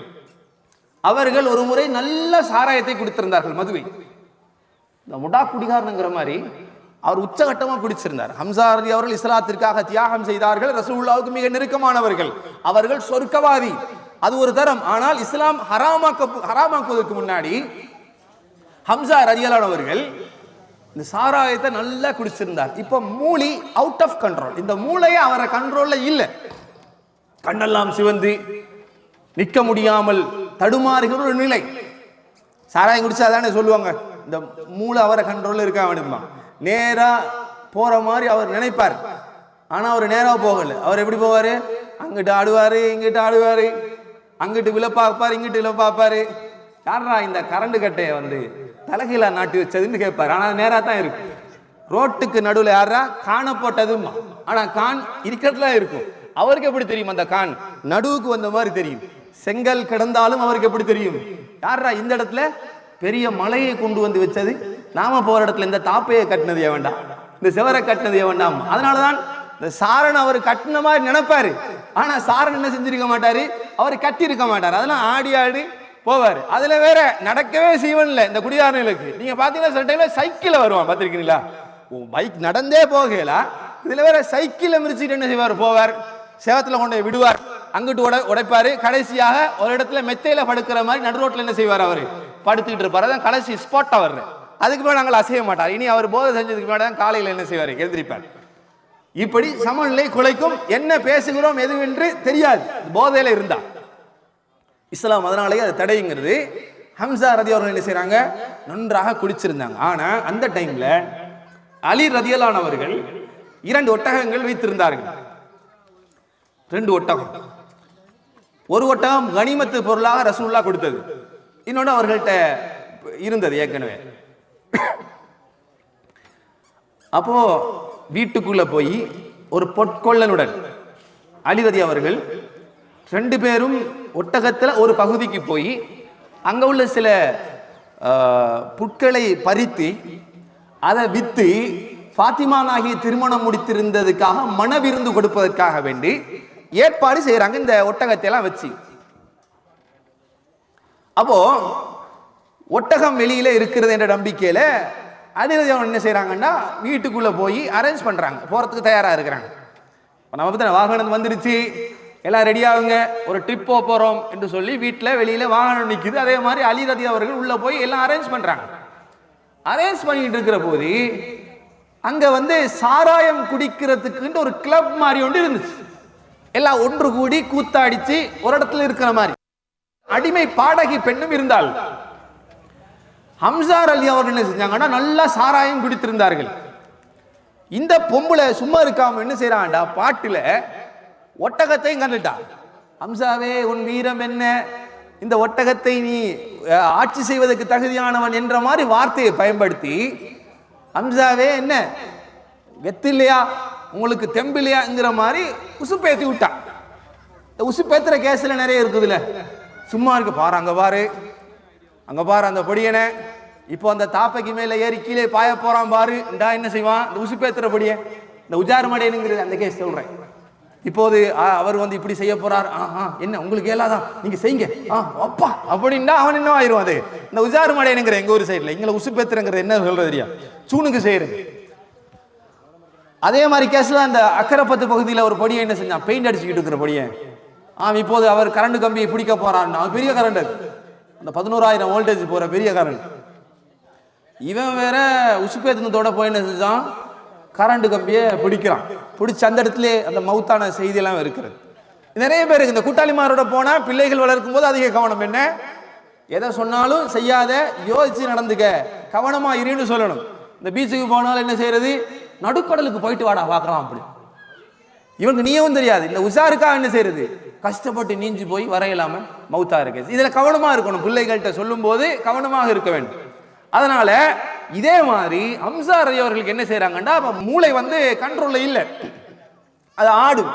அவர்கள் ஒரு முறை நல்ல சாராயத்தை குடித்திருந்தார்கள், மதுவை. இந்த முடா குடிகாரனுங்கிற மாதிரி அவர் உச்சகட்டமா குடிச்சிருந்தார். ஹம்சா ரலியல்லாஹு அவர்கள் இஸ்லாத்திற்காக தியாகம் செய்தார்கள். ரசூலுல்லாஹ்வுக்கு மிக நெருக்கமானவர்கள். அவர்கள் சொர்க்கவாதி, அது ஒரு தரம். ஆனால் இஸ்லாம் ஹராமாக்குவதற்கு முன்னாடி ஹம்சா ரலியல்லாஹு அவர்கள் இந்த சாராயத்தை நல்லா குடிச்சிருந்தார். இப்ப மூளை அவுட் ஆஃப் கண்ட்ரோல். இந்த மூளையே அவரை கண்ட்ரோல்ல இல்ல. கண்ணெல்லாம் சிவந்து நிற்க முடியாமல் தடுமாறுகிற ஒரு நிலை. சாராயம் குடிச்சா தானே சொல்லுவாங்க, இந்த மூளை அவரை கண்ட்ரோல்ல இருக்க வேணுமா. நேரா போற மாதிரி அவர் நினைப்பார். ஆனா அவர் நேரா போகல. அவர் எப்படி போவாரு, அங்கிட்டு ஆடுவாரு, இங்கிட்டு ஆடுவாரு, அங்கிட்டு விழ பார்ப்பாரு, இங்கிட்டு விழ பார்ப்பாரு. யாரா இந்த கரண்ட் கட்டையை வந்து தலைகீழா நாட்டி வச்சதுன்னு கேட்பாரு. ஆனா நேரா தான் இருக்கும். ரோட்டுக்கு நடுவில் யாரா காண போட்டதும், ஆனா கான் இருக்கிறதுல இருக்கும். அவருக்கு எப்படி தெரியும், அந்த கான் நடுவுக்கு வந்த மாதிரி தெரியும். செங்கல் கிடந்தாலும் அவருக்கு எப்படி தெரியும், யாரா இந்த இடத்துல பெரிய மலையை கொண்டு வந்து வச்சது, நாம போற இடத்துல இந்த தாப்பையை கட்டினது வேண்டாம், இந்த சிவரை கட்டினது வேண்டாம். அதனாலதான் இந்த சாரன் அவர் கட்டின மாதிரி நினைப்பாரு. ஆனா சாரன் என்ன செஞ்சிருக்க மாட்டாரு, அவர் கட்டி இருக்க மாட்டாரு. அதெல்லாம் ஆடி ஆடி போவாரு. அதுல வேற நடக்கவே செய்வன்ல இந்த குடியாரர்களுக்கு. நீங்க பாத்தீங்கன்னா சில டைம்ல சைக்கிள் வருவான், பாத்திருக்கீங்களா? பைக் நடந்தே போகல, இதுல வேற சைக்கிள் மிரிச்சிட்டு என்ன செய்வார், போவார், சேவத்துல கொண்டு விடுவார், அங்கிட்டு உடைப்பாரு. கடைசியாக ஒரு இடத்துல மெத்தையில படுக்கிற மாதிரி நடு ரோட்ல என்ன செய்வார், அவரு படுத்துக்கிட்டு இருப்பாரு. அதான் கடைசி ஸ்பாட்டா வர்ற. அதுக்கு மேலே நாங்கள் அசைய மாட்டார். இனி அவர் போதை செஞ்சதுக்கு மேலே தான் காலையில் என்ன செய்வார், எழுந்திருப்பார். இப்படி சமநிலை குலைக்கும். என்ன பேசுகிறோம் எதுவென்று தெரியாது போதையில இருந்தா. இஸ்லாம் அதனாலேயே அது தடைங்கிறது. ஹம்சா ரதி அவர்கள் என்ன செய்யறாங்க, நன்றாக குடிச்சிருந்தாங்க. ஆனா அந்த டைம்ல அலி ரதியல்லாஹு அவர்கள் 2 ஒட்டகங்கள் வைத்திருந்தார்கள். 2 ஒட்டகம். ஒரு ஒட்டகம் கனிமத்து பொருளாக ரசூலுல்லாஹ் கொடுத்தது, இன்னொன்று அவர்கள்ட்ட இருந்தது ஏற்கனவே. அப்போ வீட்டுக்குள்ள போய் ஒரு பொற்கொள்ளனுடன் அலி ரதி அவர்கள் 2 பேரும் ஒட்டகத்துல ஒரு பகுதிக்கு போய் அங்க உள்ள சில புட்களை பறித்து அதை வித்து ஃபாத்திமா நாயகி திருமணம் முடித்திருந்ததுக்காக மனவிருந்து கொடுப்பதற்காக வேண்டி ஏற்பாடு செய்யறாங்க, இந்த ஒட்டகத்தை எல்லாம் வச்சு. அப்போ ஒட்டகம் வெளியில இருக்கிறது என்ற நம்பிக்கையில அலி ரலியல்லாஹு என்ன செய்கிறாங்கன்னா வீட்டுக்குள்ளே போய் அரேஞ்ச் பண்ணுறாங்க, போகிறதுக்கு தயாராக இருக்கிறாங்க. இப்போ நம்ம பற்றி வாகனம் வந்துருச்சு, எல்லாம் ரெடி ஆகுங்க, ஒரு ட்ரிப் போகிறோம் என்று சொல்லி வீட்டில் வெளியில் வாகனம் நிற்குது. அதே மாதிரி அலி ரலியல்லாஹு அவர்கள் உள்ளே போய் எல்லாம் அரேஞ்ச் பண்ணுறாங்க. அரேஞ்ச் பண்ணிட்டு இருக்கிற போது அங்கே சாராயம் குடிக்கிறதுக்குன்ட்டு ஒரு கிளப் மாதிரி ஒன்று இருந்துச்சு. எல்லாம் ஒன்று கூடி கூத்தாடிச்சு ஒரு இடத்துல இருக்கிற மாதிரி. அடிமை பாடகி பெண்ணும் இருந்தால். ஹம்சா அலி அவர்கள் என்ன செஞ்சாங்கன்னா நல்லா சாராயம் குடித்திருந்தார்கள். இந்த பொம்பளை சும்மா இருக்காம என்ன செய்யறான்டா, பாட்டுல ஒட்டகத்தையும் கண்டுட்டா. ஹம்சாவே உன் வீரம் என்ன, இந்த ஒட்டகத்தை நீ ஆட்சி செய்வதற்கு தகுதியானவன் என்ற மாதிரி வார்த்தையை பயன்படுத்தி, ஹம்சாவே என்ன வெத்து இல்லையா, உங்களுக்கு தெம்பு இல்லையாங்கிற மாதிரி உசுப்பேத்தி விட்டான். உசுப்பேத்துற கேஸ்ல நிறைய இருக்குதுல்ல, சும்மா இருக்கு பாரு, அங்க பாரு அங்க பாரு அந்த பொடியனை, இப்போ அந்த தாப்பைக்கு மேல ஏறி கீழே பாய போறான் பாரு, இந்தா என்ன செய்வான் இந்த உசுப்பேத்துற பொடிய, இந்த உஜார் மடையனுங்கிறது அந்த கேஸ் சொல்றேன். இப்போது அவர் இப்படி செய்ய போறார், என்ன உங்களுக்கு ஏலாதான் நீங்க செய்யுங்க அப்பா அப்படின்னா அவன் என்ன ஆயிரும். அது இந்த உஜார் மடையனுங்கிற எங்க ஊர் சைட்ல எங்களை உசுப்பேத்துறங்கிறது என்ன சொல்றது தெரியா, சூனுக்கு செய்யறது. அதே மாதிரி கேஸ்ல அந்த அக்கரைப்பத்து பகுதியில் ஒரு பொடியை என்ன செஞ்சான், பெயிண்ட் அடிச்சுக்கிட்டு இருக்கிற பொடியை. இப்போது அவர் கரண்ட் கம்பியை பிடிக்க போறாருன்னா, பெரிய கரண்ட், அந்த 11,000 வோல்டேஜ் போற பெரிய கரண்ட். இவன் வேற உசுப்பேத்தனத்தோட போய் என்ன செஞ்சான், கரண்ட் கம்பியை பிடிக்கிறான். பிடிச்ச அந்த இடத்துல அந்த மவுத்தான செய்தியெல்லாம் இருக்கிறது. நிறைய பேருக்கு இந்த கூட்டாளிமாரோட போனா பிள்ளைகள் வளர்க்கும் போது அதிக கவனம் என்ன, எதை சொன்னாலும் செய்யாத, யோசிச்சு நடந்துக்க, கவனமா இருன்னு சொல்லணும். இந்த பீச்சுக்கு போனாலும் என்ன செய்யறது, நடுக்கடலுக்கு போயிட்டு வாடா பார்க்கலாம் அப்படி. இவனுக்கு நீயும் தெரியாது, இந்த உஷாருக்கா என்ன செய்யறது, கஷ்டப்பட்டு நீஞ்சி போய் வரையலாம மவுத்தா இருக்கு. இதுல கவனமா இருக்கணும், பிள்ளைகள்கிட்ட சொல்லும் போது கவனமாக இருக்க வேண்டும். அதனால இதே மாதிரி ஹம்சா ரலி அவர்களுக்கு என்ன செய்யறாங்கன்னா, மூளை கண்ட்ரோல்ல இல்லை, அது ஆடும்.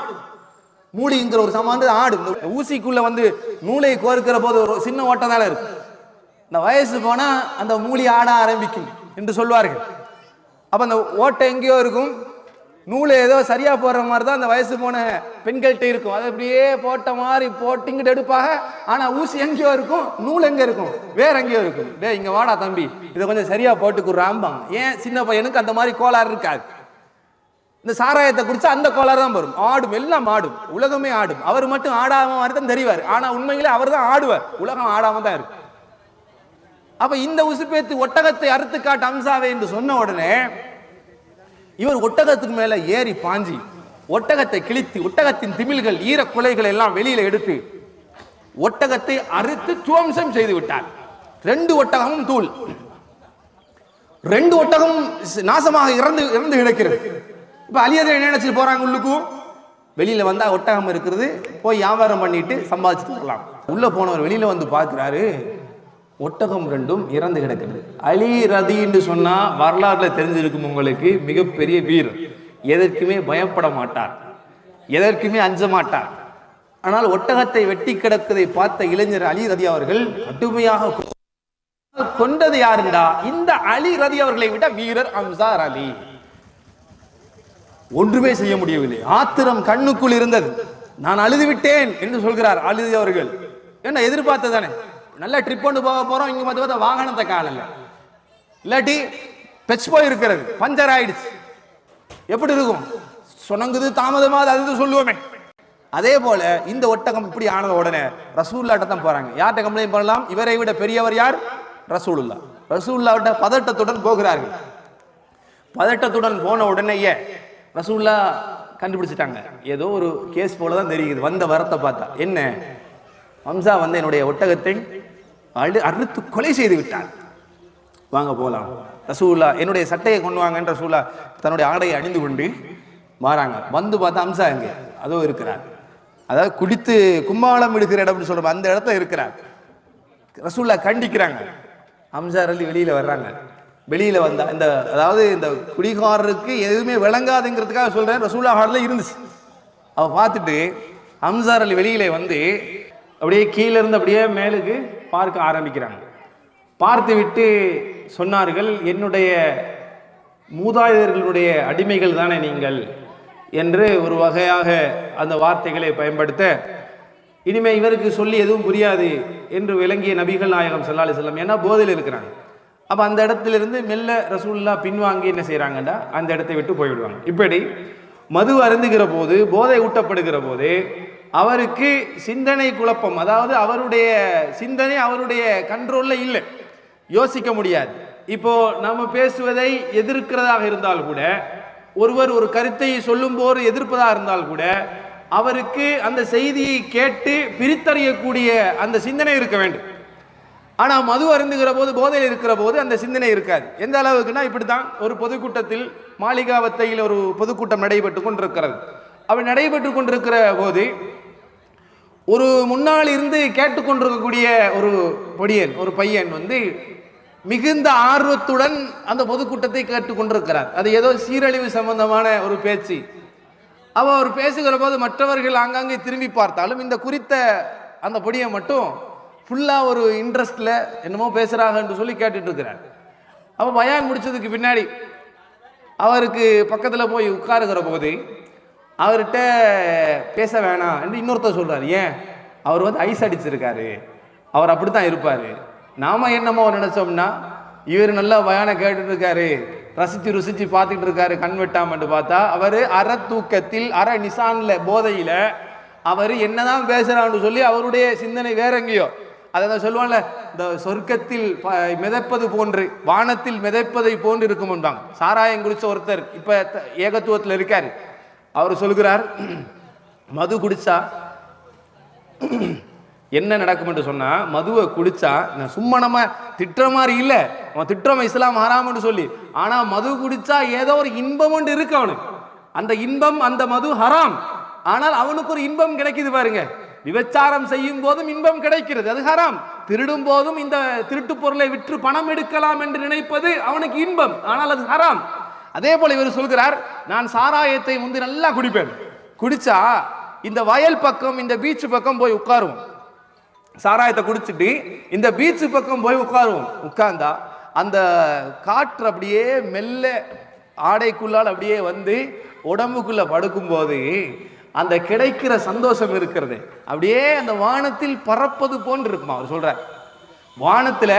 மூளைங்கிற ஒரு சமான் ஆடும். ஊசிக்குள்ள மூளை கோர்க்கிற போது ஒரு சின்ன ஓட்டம் தானே இருக்கு. இந்த வயசு போனா அந்த மூளை ஆட ஆரம்பிக்கும் என்று சொல்வார்கள். அப்ப அந்த ஓட்டை எங்கேயோ இருக்கும், நூலை ஏதோ சரியா போடுற மாதிரி தான் அந்த வயசு போன பெண்கள்கிட்ட இருக்கும். அது அப்படியே போட்ட மாதிரி போட்டிங்கிட்டு எடுப்பாக. ஆனா ஊசி எங்கேயோ இருக்கும், நூல் எங்க இருக்கும், வேற எங்கேயோ இருக்கும். இங்க வாடா தம்பி, இதை கொஞ்சம் சரியா போட்டுக்குறாம்பாங்க. ஏன், சின்ன பையனுக்கு அந்த மாதிரி கோளாறு இருக்காது. இந்த சாராயத்தை குடிச்சா அந்த கோளாறு தான் வரும். ஆடும், எல்லாம் ஆடும், உலகமே ஆடும். அவர் மட்டும் ஆடாம மாதிரி தான் தெரிவார். ஆனா உண்மையிலே அவர் தான் ஆடுவார், உலகம் ஆடாம தான் இருக்கு. அப்ப இந்த உசுப்பேத்து ஒட்டகத்தை அறுத்து காட்டு ஹம்சாவே என்று சொன்ன உடனே இவர் ஒட்டகத்துக்கு மேல ஏறி பாஞ்சி ஒட்டகத்தை கிழித்து, ஒட்டகத்தின் திமில்கள் ஈர குலைகள் எல்லாம் வெளியில எடுத்து ஒட்டகத்தை அறுத்து துவம்சம் செய்து விட்டார். 2 ஒட்டகமும் தூள், 2 ஒட்டகம் நாசமாக இறந்து கிடக்கிறது. இப்ப அலியதை என்ன நினைச்சிட்டு போறாங்க, உள்ளுக்கும் வெளியில வந்தா ஒட்டகம் இருக்கிறது, போய் வியாபாரம் பண்ணிட்டு சம்பாதிச்சுட்டு வரலாம். உள்ள போனவர் வெளியில பார்க்கிறாரு, ஒட்டகம் 2ம் இறந்து கிடக்கிறது. அலி ரதின்னு சொன்னா வரலாறுல தெரிஞ்சிருக்கும் உங்களுக்கு, மிகப்பெரிய வீரர், எதற்குமே பயப்பட மாட்டார், எதற்குமே அஞ்ச மாட்டார். ஆனால் ஒட்டகத்தை வெட்டி கிடக்கதை பார்த்த இளைஞர் அலி ரதி அவர்கள் கடுமையாக கொண்டது யாருண்டா, இந்த அலி ரதி அவர்களை விட வீரர் ஹம்சா அலி. ஒன்றுமே செய்ய முடியவில்லை, ஆத்திரம் கண்ணுக்குள் இருந்தது. நான் அழுது விட்டேன் என்று சொல்கிறார் அலி அவர்கள். என்ன எதிர்பார்த்ததானே, நல்ல ட்ரிப் ஒன்று போக போறோம், இங்க பார்த்தா வாகனத்தை காணல, இல்லாட்டி பெச் போய் இருக்கிறது, பஞ்சர் ஆயிடுச்சு, எப்படி இருக்கும், சொன்னங்குது தாமதமாக அது சொல்லுவோமே. அதே போல இந்த ஒட்டகம் இப்படி ஆனத உடனே ரசூலுல்லாஹ்ட்ட தான் போறாங்க. யார்கிட்ட கம்ப்ளைண்ட் பண்ணலாம், இவரை விட பெரியவர் யார், ரசூலுல்லாஹ். ரசூலுல்லாஹ்ட்ட பதட்டத்துடன் போகிறார்கள். பதட்டத்துடன் போன உடனேயே ரசூலுல்லாஹ் கண்டுபிடிச்சிட்டாங்க, ஏதோ ஒரு கேஸ் போலதான் தெரியுது. வந்த வரத்தை பார்த்தா என்ன, ஹம்சா என்னுடைய ஒட்டகத்தை அறுத்து கொலை செய்து விட்டார், வாங்க போலாம். ரசூலுல்லாஹ் என்னுடைய சட்டையை கொண்டு வாங்க. ரசூலுல்லாஹ் தன்னுடைய ஆடையை அணிந்து கொண்டு மாறாங்க. பார்த்தா ஹம்சா எங்க அதோ இருக்கிறார், அதாவது குடித்து கும்மாளம் எடுக்கிற இடம் சொல்ற அந்த இடத்துல இருக்கிறார். ரசூலுல்லாஹ் கண்டிக்கிறாங்க. ஹம்சா அலி வெளியில வர்றாங்க. வெளியில வந்தா அதாவது இந்த குடிகாரருக்கு எதுவுமே விளங்காதுங்கிறதுக்காக சொல்றேன், ரசூலுல்லாஹ் ஹால்ல இருந்துச்சு. அவ பார்த்துட்டு ஹம்சா அலி வெளியில அப்படியே கீழே இருந்து அப்படியே மேலுக்கு பார்க்க ஆரம்பிக்கிறாங்க. பார்த்து விட்டு சொன்னார்கள், என்னுடைய மூதாதையர்களுடைய அடிமைகள் தானே நீங்கள் என்று ஒரு வகையாக அந்த வார்த்தைகளை பயன்படுத்த, இனிமே இவருக்கு சொல்லி எதுவும் புரியாது என்று விளங்கிய நபிகள் நாயகம் ஸல்லல்லாஹு அலைஹி வஸல்லம், ஏன்னா போதையில் இருக்கிறாங்க, அப்போ அந்த இடத்திலிருந்து மெல்ல ரசூலுல்லாஹ் பின்வாங்கி என்ன செய்கிறாங்கண்டா அந்த இடத்தை விட்டு போய்விடுவாங்க. இப்படி மது அருந்துகிற போது, போதை ஊட்டப்படுகிற போது அவருக்கு சிந்தனை குழப்பம், அதாவது அவருடைய சிந்தனை அவருடைய கண்ட்ரோல்ல இல்லை, யோசிக்க முடியாது. இப்போ நம்ம பேசுவதை எதிர்க்கிறதாக இருந்தால் கூட, ஒருவர் ஒரு கருத்தை சொல்லும் போது எதிர்ப்பதாக இருந்தால் கூட அவருக்கு அந்த செய்தியை கேட்டு பிரித்தறியக்கூடிய அந்த சிந்தனை இருக்க வேண்டும். ஆனால் மது அருந்துகிற போது, போதையில் இருக்கிற போது அந்த சிந்தனை இருக்காது. எந்த அளவுக்குன்னா, இப்படித்தான் ஒரு பொதுக்கூட்டத்தில் மாளிகாவத்தையில் ஒரு பொதுக்கூட்டம் நடைபெற்று கொண்டிருக்கிறது. அப்படி நடைபெற்று கொண்டிருக்கிற போது ஒரு முன்னால் இருந்து கேட்டுக்கொண்டிருக்கக்கூடிய ஒரு பொடியன், ஒரு பையன் மிகுந்த ஆர்வத்துடன் அந்த பொதுக்கூட்டத்தை கேட்டுக்கொண்டிருக்கிறார். அது ஏதோ சீரழிவு சம்பந்தமான ஒரு பேச்சு. அவர் பேசுகிற போது மற்றவர்கள் ஆங்காங்கே திரும்பி பார்த்தாலும் இந்த குறித்த அந்த பொடியை மட்டும் ஃபுல்லா ஒரு இன்ட்ரெஸ்ட்ல என்னமோ பேசுறாங்க என்று சொல்லி கேட்டுட்டு இருக்கிறார். அப்ப பயான் முடிச்சதுக்கு பின்னாடி அவருக்கு பக்கத்துல போய் உட்காருகிற போது அவர்கிட்ட பேச வேணாம் என்று இன்னொருத்தர் சொல்றாரு. ஏன்? அவர் ஐஸ் அடிச்சிருக்காரு, அவர் அப்படித்தான் இருப்பாரு. நாம என்னமோ நினைச்சோம்னா இவர் நல்லா பயானை கேட்டுட்டு இருக்காரு, ரசிச்சு ருசிச்சு பார்த்துட்டு இருக்காரு, கண் வெட்டாமட்டு பார்த்தா அவர் அற தூக்கத்தில், அற நிசான்ல, போதையில அவர் என்னதான் பேசுறான்னு சொல்லி அவருடைய சிந்தனை வேற எங்கேயோ. அதை சொல்லுவான்ல, இந்த சொர்க்கத்தில் மிதப்பது போன்று, வானத்தில் மிதப்பதை போன்று இருக்கும்பாங்க. சாராயம் குடிச்ச ஒருத்தர் இப்ப ஏகத்துவத்தில் இருக்காரு. அவர் சொல்கிறார், மது குடிச்சா என்ன நடக்கும் என்று சொன்னா, மதுவை குடிச்சா, சும்மா நம்ம திட்டுற மாதிரி இல்லை, அவன் திட்டுறோம் இஸ்லாம் ஹராம்னு சொல்லி, ஆனா மது குடிச்சா ஏதோ ஒரு இன்பம் ஒன்று இருக்கு அவனுக்கு. அந்த இன்பம், அந்த மது ஹராம், ஆனால் அவனுக்கு ஒரு இன்பம் கிடைக்குது பாருங்க. விபச்சாரம் செய்யும் போதும் இன்பம் கிடைக்கிறது, அது ஹராம். திருடும் போதும் இந்த திருட்டு பொருளை விற்று பணம் எடுக்கலாம் என்று நினைப்பது அவனுக்கு இன்பம், ஆனால் அது ஹராம். அதே போல இவர் சொல்கிறார், நான் சாராயத்தை நல்லா குடிப்பேன், குடிச்சா இந்த வயல் பக்கம், இந்த பீச் பக்கம் போய் உட்காருவோம், சாராயத்தை குடிச்சிட்டு இந்த பீச் பக்கம் போய் உட்காருவோம். உட்கார்ந்தா அந்த காற்று அப்படியே மெல்ல ஆடைக்குள்ளால் அப்படியே உடம்புக்குள்ள படுக்கும் போது அந்த கிடைக்கிற சந்தோஷம் இருக்கிறது அப்படியே அந்த வானத்தில் பறப்பது போன்று இருக்குமா. அவர் சொல்றார், வானத்துல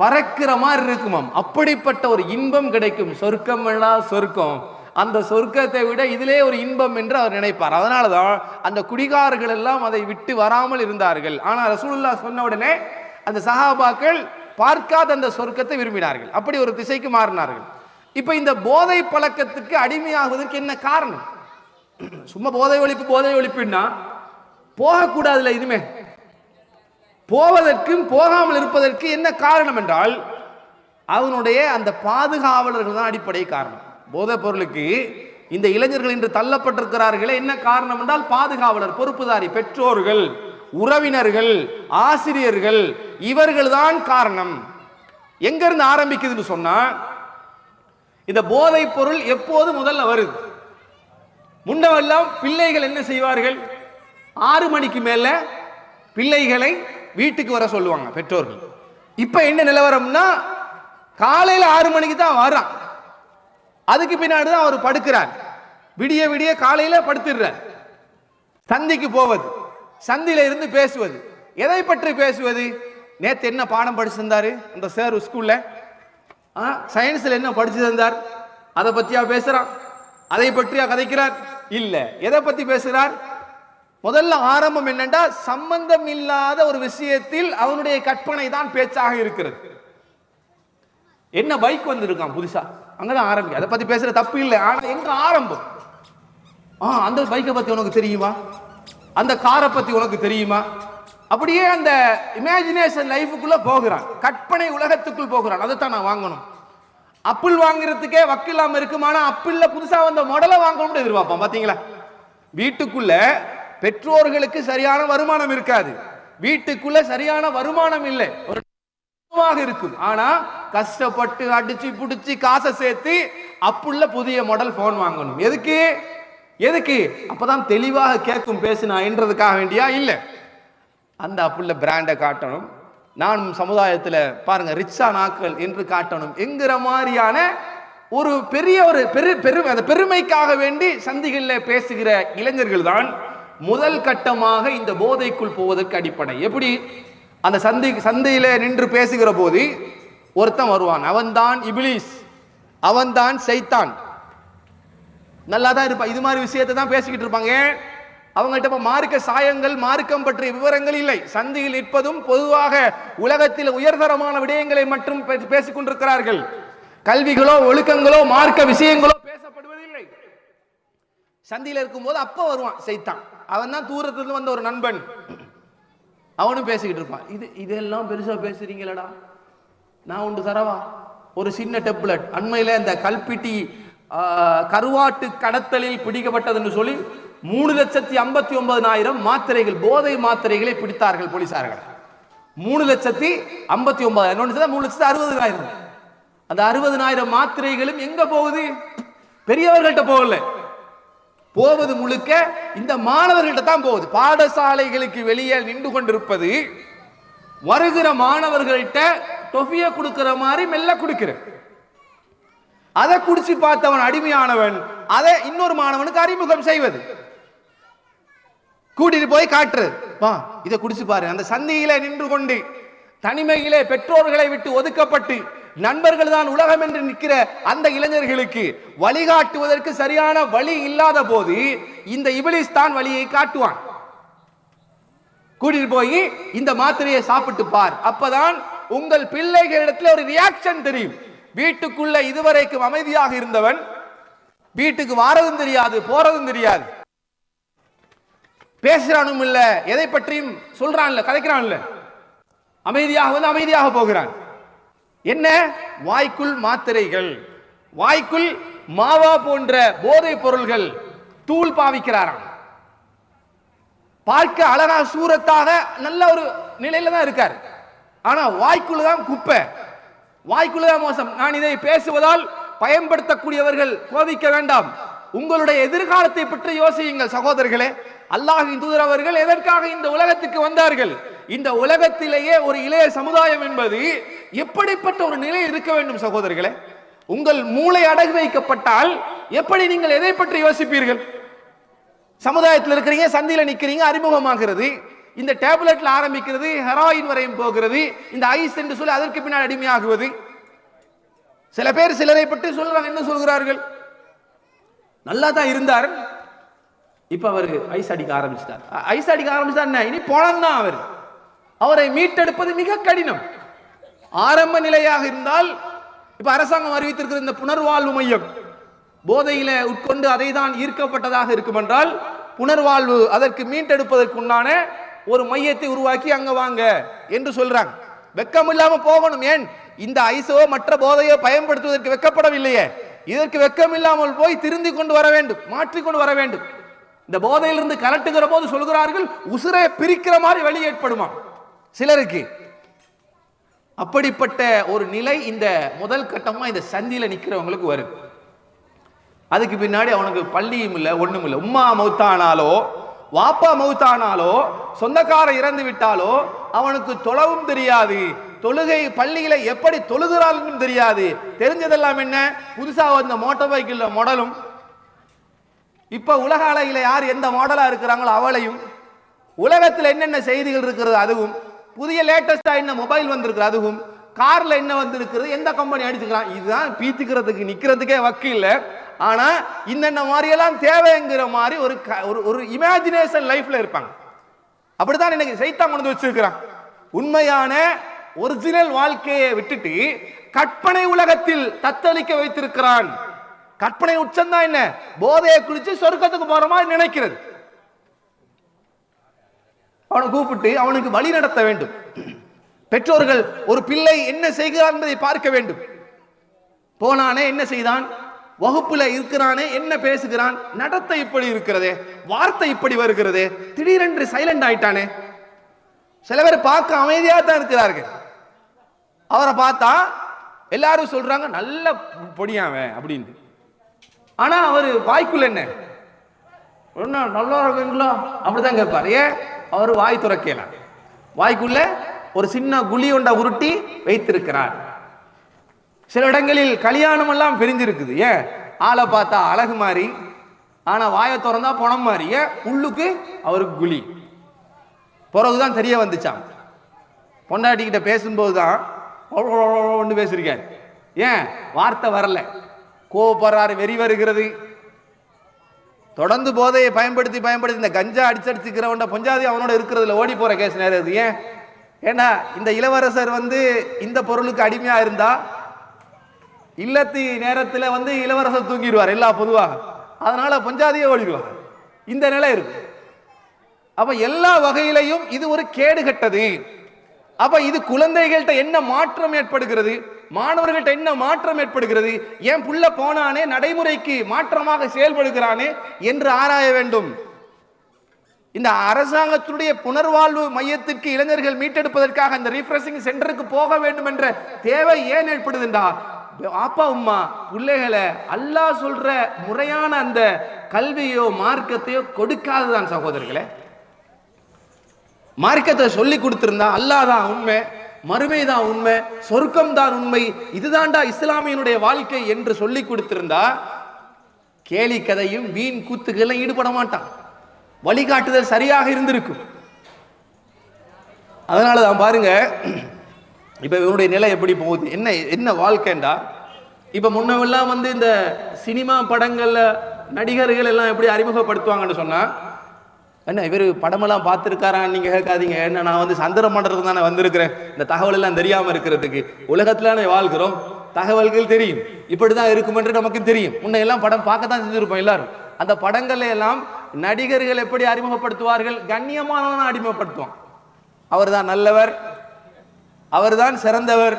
பறக்கிற மாதிரி இருக்குமாம். அப்படிப்பட்ட ஒரு இன்பம் கிடைக்கும். சொர்க்கம் எல்லாம் சொர்க்கம், அந்த சொர்க்கத்தை விட இதிலே ஒரு இன்பம் என்று அவர் நினைப்பார். அதனாலதான் அந்த குடிகாரர்கள் எல்லாம் அதை விட்டு வராமல் இருந்தார்கள். ஆனா ரசூலுல்லாஹ் சொன்ன உடனே அந்த சஹாபாக்கள் பார்க்காத அந்த சொர்க்கத்தை விரும்பினார்கள், அப்படி ஒரு திசைக்கு மாறினார்கள். இப்ப இந்த போதை பழக்கத்துக்கு அடிமையாகுவதற்கு என்ன காரணம்? சும்மா போதை ஒழிப்புன்னா போகக்கூடாதுல, இனிமே போவதற்கும் போகாமல் இருப்பதற்கு என்ன காரணம் என்றால் அவனுடைய அந்த பாதுகாவலர்கள் தான் அடிப்படை காரணம். போதைப் பொருளுக்கு இந்த இளைஞர்கள் இன்று தள்ளப்பட்டிருக்கிறார்களே, என்ன காரணம் என்றால் பாதுகாவலர், பொறுப்புதாரி, பெற்றோர்கள், உறவினர்கள், ஆசிரியர்கள், இவர்கள் தான் காரணம். எங்க இருந்து ஆரம்பிக்குதுன்னு சொன்னா, இந்த போதைப் பொருள் எப்போது முதல்ல வருது? முன்னவெல்லாம் பிள்ளைகள் என்ன செய்வார்கள்? 6 மணிக்கு மேல பிள்ளைகளை வீட்டுக்கு வர சொல்லுவாங்க பெற்றோர்கள். இப்ப என்ன நிலவரம்னா, காலையில 6 மணிக்கு தான் வரான், அதுக்கு பின்னாடி தான் அவர் படுக்கிறார். விடிய விடிய காலையில படுத்துடுறார். சந்திக்கு போவது, சந்தில இருந்து பேசுவது. எதை பற்றி பேசுவது? நேத்து என்ன பாடம் படிச்சிருந்தாரு அந்த சார் ஸ்கூல்ல, சயின்ஸ்ல என்ன படிச்சிருந்தார், அதை பத்தியா பேசுறான்? அதை பற்றியா கதைக்கிறார்? இல்ல. எதை பத்தி பேசுகிறார்? முதல்ல ஆரம்பம் என்னண்டா, சம்பந்தம் இல்லாத ஒரு விஷயத்தில் அவனுடைய கற்பனை தான் பேச்சாக இருக்கிறது. என்ன பைக் வந்திருக்கான் புதுசா, அங்கதான் ஆரம்பி, அதை பத்தி பேசுற தப்பு இல்லை. ஆனா எங்க ஆரம்பம்? அந்த பைக்கை பத்தி உனக்கு தெரியுமா, அந்த காரை பத்தி உனக்கு தெரியுமா? அப்படியே அந்த இமேஜினேஷன் லைஃபுக்குள்ள போகிறான், கற்பனை உலகத்துக்குள் போகிறான். அதைத்தான் நான் வாங்கணும். அப்பிள் வாங்குறதுக்கே வக்கில்லாம இருக்குமானா அப்பிள்ல புதுசா வந்த மாடலை வாங்கணும்னு எதிர்பார்ப்பான். பாத்தீங்களா? வீட்டுக்குள்ள பெற்றோர்களுக்கு சரியான வருமானம் இருக்காது, வீட்டுக்குள்ள சரியான வருமானம் இல்லை, ஒரு இருக்கும். ஆனா கஷ்டப்பட்டு அடிச்சு புடிச்சு காசை சேர்த்து அப்புள்ள புதிய மாடல் போன் வாங்கணும். எதுக்கு? எதுக்கு? அப்பதான் தெளிவாக கேட்கும் பேசினா என்றதுக்காக வேண்டியா? இல்ல, அந்த அப்புள்ள பிராண்டை காட்டணும், நான் சமுதாயத்தில் பாருங்க ரிச்சா நாக்கள் என்று காட்டணும் என்கிற மாதிரியான ஒரு பெரிய ஒரு பெருமைக்காக வேண்டி சந்திகளில் பேசுகிற இளைஞர்கள் தான் முதல் கட்டமாக இந்த போதைக்குள் போவதற்கு அடிப்படை. எப்படி? அந்த சந்தையில நின்று பேசுகிற போது ஒருத்தன் வருவான், அவன்தான் இப்லீஸ், அவன்தான் சைத்தான். நல்லா தான் இருப்பான், இது மாதிரி விஷயத்தை தான் பேசிக்கிட்டு இருப்பாங்க. அவங்ககிட்ட மார்க்க சாயங்கள், மார்க்கம் பற்றிய விவரங்கள் இல்லை. சந்தியில் நிற்பதும் பொதுவாக உலகத்தில் உயர்தரமான விடயங்களை மட்டும் பேசிக் கொண்டிருக்கிறார்கள். கல்விகளோ ஒழுக்கங்களோ மார்க்க விஷயங்களோ பேசப்படுவதில்லை. சந்தியில் இருக்கும்போது அப்ப வருவான் சைத்தான். அவன் தான் தூரத்துல வந்த ஒரு நண்பன், அவனும் பேசிக்கிட்டு இருப்பான். இதெல்லாம் பெருசா பேசுறீங்களடா, நான் ஒன்று தரவா, ஒரு சின்ன டெப்லெட். அண்மையில இந்த கல்பிட்டி கருவாட்டு கடத்தலில் பிடிக்கப்பட்டதுன்னு சொல்லி 3,59,000 மாத்திரைகள், போதை மாத்திரைகளை பிடித்தார்கள் போலீசார்கள். 3,59,000, 3,60,000. அந்த 60,000 மாத்திரைகளும் எங்க போகுது? பெரியவர்கள்ட்ட போகல, போவது முழுக்க இந்த மாணவர்கள்ட்ட தான் போகுது. பாடசாலைகளுக்கு வெளியே நின்று கொண்டிருப்பது வருகிற மாணவர்கள்ட்ட தொஃபிய கொடுக்கிற மாதிரி மெல்ல கொடுக்கிற, அதை குடிச்சு பார்த்தவன் அடிமையானவன் அதை இன்னொரு மாணவனுக்கு அறிமுகம் செய்வது, கூட்டிட்டு போய் காட்டுறது, வா இதை குடிச்சு பாரு. அந்த சந்தியில நின்று கொண்டு தனிமையிலே பெற்றோர்களை விட்டு ஒதுக்கப்பட்டு நண்பர்கள் தான் உலகம் என்று நிற்கிற அந்த இளைஞர்களுக்கு வழிகாட்டுவதற்கு சரியான வழி இல்லாத போது இந்த இப்லீஸ் தான் வழியை காட்டுவான். கூட்டிட்டு போய் இந்த மாத்திரையை சாப்பிட்டு பார், அப்பதான் உங்கள் பிள்ளைகளிடத்தில் ஒரு ரியாக்ஷன் தெரியும். வீட்டுக்குள்ள இதுவரைக்கும் அமைதியாக இருந்தவன் வீட்டுக்கு வாரதும் தெரியாது, போறதும் தெரியாது, பேசுறானும் இல்ல, எதை பற்றியும் சொல்றான்ல, கதைக்கிறான்ல, அமைதியாக வந்து அமைதியாக போகிறான். என்ன? வாய்க்குள் மாத்திரைகள், வாய்க்குள் மாவா போன்ற போதை பொருள்கள், தூள் பாவிக்கிறாராம். பார்க்க அழகா சூரத்தாக நல்ல ஒரு நிலையில தான் இருக்கார், ஆனா வாய்க்குள்ளதான் குப்பை, வாய்க்குள்ளதான் மோசம். நான் இதை பேசுவதால் பயன்படுத்தக்கூடியவர்கள் கோபிக்க வேண்டாம், உங்களுடைய எதிர்காலத்தை பற்றி யோசியுங்கள் சகோதரர்களே. அல்லாஹ்வின் தூதர் அவர்கள் எதற்காக இந்த உலகத்துக்கு வந்தார்கள்? இந்த உலகத்திலேயே ஒரு இளைய சமுதாயம் என்பது எப்படிப்பட்ட ஒரு நிலை இருக்க வேண்டும் சகோதரர்களே? உங்கள் மூளை அடகு வைக்கப்பட்டால் எப்படி நீங்கள் எதை பற்றி யோசிப்பீர்கள்? சமுதாயத்தில் இருக்கிறீங்க, சந்தியில நிக்கிறீங்க, அறிமுகமாகிறது, இந்த டேப்லெட்ல ஆரம்பிக்கிறது, ஹெராயின் வரையும் போகிறது, இந்த ஐஸ் என்று சொல்லி அதற்கு பின்னால் அடிமையாகுவது. சில பேர் சிலரை பற்றி சொல்றாங்க, என்ன சொல்கிறார்கள்? நல்லா தான் இருந்தார், இப்ப அவர் ஐஸ் அடிக்க ஆரம்பிச்சிட்டார். ஐஸ் அடிக்க ஆரம்பிச்சிட்டார், இனி போனோம் தான். அவரை மீட்டெடுப்பது மிக கடினம். ஆரம்ப நிலையாக இருந்தால், இப்ப அரசாங்கம் அறிவித்திருக்கிற இந்த புனர்வாழ்வு மையம், போதையில உட்கொண்டு அதை தான் ஈர்க்கப்பட்டதாக இருக்கும் என்றால் புனர்வாழ்வு, அதற்கு மீட்டெடுப்பதற்கு உண்டான ஒரு மையத்தை உருவாக்கி அங்க வாங்க என்று சொல்றாங்க. வெக்கம் இல்லாம போகணும். ஏன்? இந்த ஐசோ மற்ற போதையோ பயன்படுத்துவதற்கு வெக்கப்படவில்லையே, இதற்கு வெக்கம் இல்லாமல் போய் திருந்தி கொண்டு வர வேண்டும், மாற்றிக்கொண்டு வர வேண்டும். இந்த போதையிலிருந்து கலட்டுகிற போது சொல்கிறார்கள், உசுரை பிரிக்கிற மாதிரி வழி ஏற்படுமா சிலருக்கு. அப்படிப்பட்ட ஒரு நிலை இந்த முதல் கட்டமா இந்த சந்தியில நிக்கிறவங்களுக்கு வரும். அதுக்கு பின்னாடி அவனுக்கு பள்ளியும் இல்லை, ஒண்ணும் இல்லை. உம்மா மௌத்தானாலோ வாப்பா மௌத்தானாலோ சொந்தக்கார இறந்து விட்டாலோ அவனுக்கு தொழவும் தெரியாது, தொழுகை பள்ளியில எப்படி தொழுகிறாலும் தெரியாது. தெரிஞ்சதெல்லாம் என்ன? புதுசா வந்த மோட்டார் பைக்கில் மாடலும், இப்ப உலக அளவில் யார் எந்த மாடலா இருக்கிறாங்களோ அவளையும், உலகத்தில் என்னென்ன செய்திகள் இருக்கிறது அதுவும், புதிய லேட்டஸ்டா என்ன மொபைல் வந்திருக்கிறது அதுவும், கார்ல என்ன வந்திருக்கிறது, எந்த கம்பெனி அடிச்சுக்கிறான், இதுதான் பீத்துக்கிறதுக்கு நிக்கிறதுக்கே வக்கு இல்லை. ஆனா இந்த மாதிரி எல்லாம் தேவைங்கிற மாதிரி ஒரு இமேஜினேஷன் லைஃப்ல இருப்பாங்க. அப்படித்தான் இன்னைக்கு சைத்தான் கொண்டு வச்சிருக்கிறான். உண்மையான ஒரிஜினல் வாழ்க்கையை விட்டுட்டு கற்பனை உலகத்தில் தத்தளிக்க வைத்திருக்கிறான். கற்பனை உச்சம்தான் என்ன? போதையை குளிச்சு சொர்க்கத்துக்கு போற மாதிரி நினைக்கிறது. அவனை கூப்பிட்டு அவனுக்கு வழி நடத்த வேண்டும். பெற்றோர்கள் ஒரு பிள்ளை என்ன செய்கிறான் என்பதை பார்க்க வேண்டும். போனானே, என்ன செய்தான், வகுப்புல இருக்கிறானே, என்ன பேசுகிறான், நடத்தை இப்படி இருக்கிறதே, வார்த்தை இப்படி வருகிறதே, திடீரென்று சைலண்ட் ஆயிட்டானே. சில பேர் பார்க்க அமைதியா தான் இருக்கிறார்கள். அவரை பார்த்தா எல்லாரும் சொல்றாங்க நல்ல பொடியாவன் அப்படின்னு. ஆனா அவரு வாய்க்குள்ள என்ன நல்லா இருக்குங்களா அப்படிதான் கேட்பாரு. ஏன்? அவர் வாய் துறக்கல, வாய்க்குள்ள ஒரு சின்ன குழி ஒன்றை உருட்டி வைத்திருக்கிறார். சில இடங்களில் கல்யாணம் எல்லாம் பிரிஞ்சிருக்குது. ஏன்? ஆளை பார்த்தா அழகு மாதிரி, ஆனா வாயை திறந்தா பணம் மாதிரி. ஏன்? உள்ளுக்கு அவருக்கு குழி. பிறகுதான் தெரிய வந்துச்சான். பொண்டாட்டிக்கிட்ட பேசும்போதுதான் ஒன்று பேசியிருக்காரு. ஏன் வார்த்தை வரல, கோபப்படுறாரு, வெறி வருகிறது. தொடர்ந்து போதையை பயன்படுத்தி பயன்படுத்தி இந்த கஞ்சா அடிச்சடிச்சுக்கிறவன் பொஞ்சாதி அவனோட இருக்கிறதுல ஓடி போற கேஸ் நேரம். ஏன்? ஏன்னா இந்த இளவரசர் இந்த பொருளுக்கு அடிமையா இருந்தா இல்லத்தி நேரத்தில் இளவரசர் தூங்கிடுவார் எல்லா பொதுவாக, அதனால பொஞ்சாதியே ஓடிடுவார். இந்த நிலை இருக்கு. அப்ப எல்லா வகையிலையும் இது ஒரு கேடு கட்டது. அப்ப இது குழந்தைகள்கிட்ட என்ன மாற்றம் ஏற்படுகிறது, மாணவர்கள்ட்ட என்ன மாற்றம் ஏற்படுகிறது, ஏன் புள்ள போனானே நடைமுறைக்கு மாற்றமாக செயல்படுகிறானே என்று ஆராய வேண்டும். இந்த அரசாங்கத்துடைய புனர்வாழ்வு மையத்திற்கு இளைஞர்கள் மீட்டெடுப்பதற்காக அந்த ரீஃப்ரெஷிங் சென்டருக்கு போக வேண்டும் என்ற தேவை ஏன் ஏற்படுதுண்டா, அப்பா அம்மா பிள்ளைகளை அல்லாஹ் சொல்ற முறையான அந்த கல்வியோ மார்க்கத்தையோ கொடுக்காதுதான் சகோதரர்களே. மார்க்கத்தை சொல்லி கொடுத்திருந்தா அல்லாஹ் தான் உண்மை, மறுமை தான் உண்மை, சொர்க்கம் தான் உண்மை, இதுதான்டா இஸ்லாமியனுடைய வாழ்க்கை என்று சொல்லி கொடுத்திருந்தா கேலி கதையும் வீண் கூத்துக்கெல்லாம் ஈடுபட மாட்டான். வழிகாட்டுதல் சரியாக இருந்திருக்கும். அதனால தான் பாருங்க, இப்ப இவனுடைய நிலை எப்படி போகுது, என்ன என்ன வாழ்க்கைண்டா. இப்ப முன்னவெல்லாம் இந்த சினிமா படங்கள்ல நடிகர்கள் எல்லாம் எப்படி அறிமுகப்படுத்துவாங்கன்னு சொன்னா, என்ன இவர் படமெல்லாம் பார்த்துருக்காரான்னு நீங்க கேட்காதீங்க, என்ன நான் சந்திர மண்டலத்துக்கு தானே வந்திருக்கிறேன், இந்த தகவல் எல்லாம் தெரியாம இருக்கிறதுக்கு. உலகத்துல வாழ்கிறோம், தகவல்கள் தெரியும், இப்படிதான் இருக்கும் என்று நமக்கு தெரியும். முன்ன எல்லாம் படம் பார்க்கத்தான் செஞ்சிருப்போம் எல்லாரும். அந்த படங்கள்ல எல்லாம் நடிகர்கள் எப்படி அறிமுகப்படுத்துவார்கள், கண்ணியமானவன அறிமுகப்படுத்துவான். அவர் தான் நல்லவர், அவர்தான் சிறந்தவர்,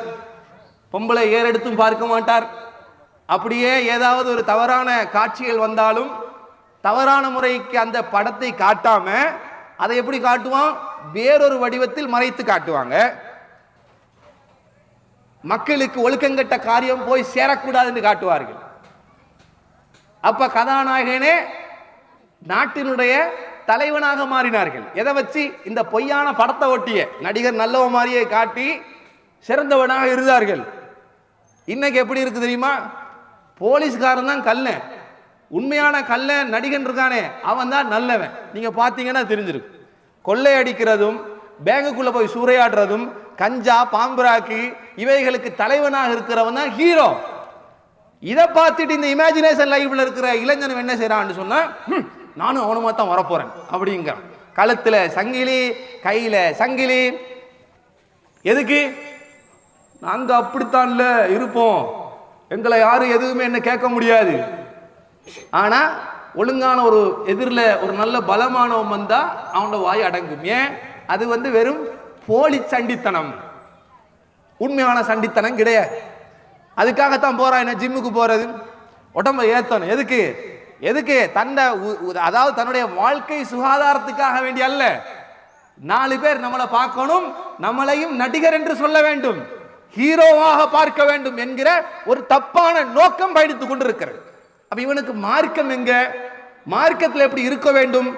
பொம்பளை ஏறெடுத்தும் பார்க்க மாட்டார். அப்படியே ஏதாவது ஒரு தவறான காட்சிகள் வந்தாலும் தவறான முறைக்கு அந்த படத்தை காட்டாம அதை எப்படி காட்டுவான், வேறொரு வடிவத்தில் மறைத்து காட்டுவாங்க. மக்களுக்கு ஒழுக்கங்கட்ட காரியம் போய் சேரக்கூடாது என்று காட்டுவார்கள். அப்ப கதாநாயகனே நாட்டினுடைய தலைவனாக மாறினார்கள். எதை வச்சு? இந்த பொய்யான படத்தை ஒட்டிய நடிகர் நல்லவ மாதிரியே காட்டி சிறந்தவனாக இருந்தார்கள். இன்னைக்கு எப்படி இருக்கு தெரியுமா? போலீஸ்காரன் தான் கல்ல, உண்மையான கல்ல நடிகன் இருக்கானே அவன் தான் நல்லவன். நீங்க பாத்தீங்கன்னா தெரிஞ்சிருக்கு. கொள்ளை அடிக்கிறதும் பேங்குக்குள்ள போய் சூறையாடுறதும் கஞ்சா பாம்பராக்கி இவைகளுக்கு தலைவனாக இருக்கிறவன் தான் ஹீரோ. இதை பார்த்துட்டு இந்த இமேஜினேஷன் லைஃப்ல இருக்கிற இளைஞன் என்ன செய்யறான்னு சொன்னா, நானும் அவனுமா தான் வரப்போறேன் அப்படிங்கிற. கழுத்துல சங்கிலி, கையில சங்கிலி. எதுக்கு? நாங்க அப்படித்தான்ல இருப்போம், எங்களை யாரும் எதுவுமே என்ன கேட்க முடியாது. ஆனா ஒழுங்கான ஒரு எதிரில் ஒரு நல்ல பலமானவன் வந்தா அவனோட வாய் அடங்கும். ஏன்? அது வெறும் போலி சண்டித்தனம், உண்மையான சண்டித்தனம் கிடையாது. அதுக்காகத்தான் போறான் என்ன ஜிம்முக்கு போறது, உடம்ப ஏத்தணும். எதுக்கு? எதுக்கு? அதாவது தன்னுடைய வாழ்க்கை சுகாதாரத்துக்காக வேண்டிய அல்ல, 4 பேர் நம்மளை பார்க்கணும், நம்மளையும் நடிகர் என்று சொல்ல வேண்டும், ஹீரோவாக பார்க்க வேண்டும் என்கிற ஒரு தப்பான நோக்கம் பயணித்துக் கொண்டிருக்கிறது. அப்ப இவனுக்கு மார்க்கம் எங்க? மார்க்கத்தில் எப்படி இருக்க வேண்டும்?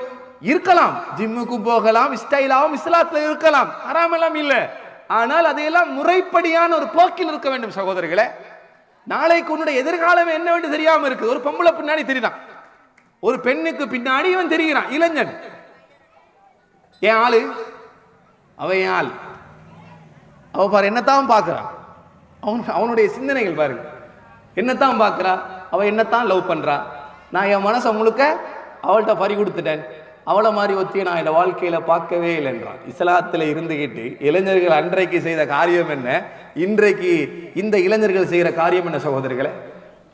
இருக்கலாம், ஜிம்முக்கு போகலாம், ஸ்டைலாவும் இஸ்லாத்துல இருக்கலாம், ஹராமெல்லாம் இல்ல. ஆனால் அதையெல்லாம் முறைப்படியான ஒரு போக்கில் இருக்க வேண்டும் சகோதரர்களே. நாளைக்கு உன்னுடைய எதிர்காலம் என்ன வேண்டும் தெரியாம இருக்கு. ஒரு பொம்பளை பின்னாடி தெரியுதான், ஒரு பெண்ணுக்கு பின்னாடி இவன் தெரிகிறான், இளைஞன். என் ஆளு, அவ என் ஆள், அவ பாரு என்னத்தான் பார்க்கிறான், அவனுடைய சிந்தனைகள் பாருங்க, என்னத்தான் பார்க்கிறா, அவ என்னத்தான் லவ் பண்றா. நான் என் மனசை முழுக்க அவள்கிட்ட பறி கொடுத்துட்டேன், அவளை மாதிரி ஒத்தியை நான் என் வாழ்க்கையில பார்க்கவே இல்லைன்றான். இஸ்லாத்துல இருந்துகிட்டு இளைஞர்கள் அன்றைக்கு செய்த காரியம் என்ன, இன்றைக்கு இந்த இளைஞர்கள் செய்கிற காரியம் என்ன சகோதரர்களே?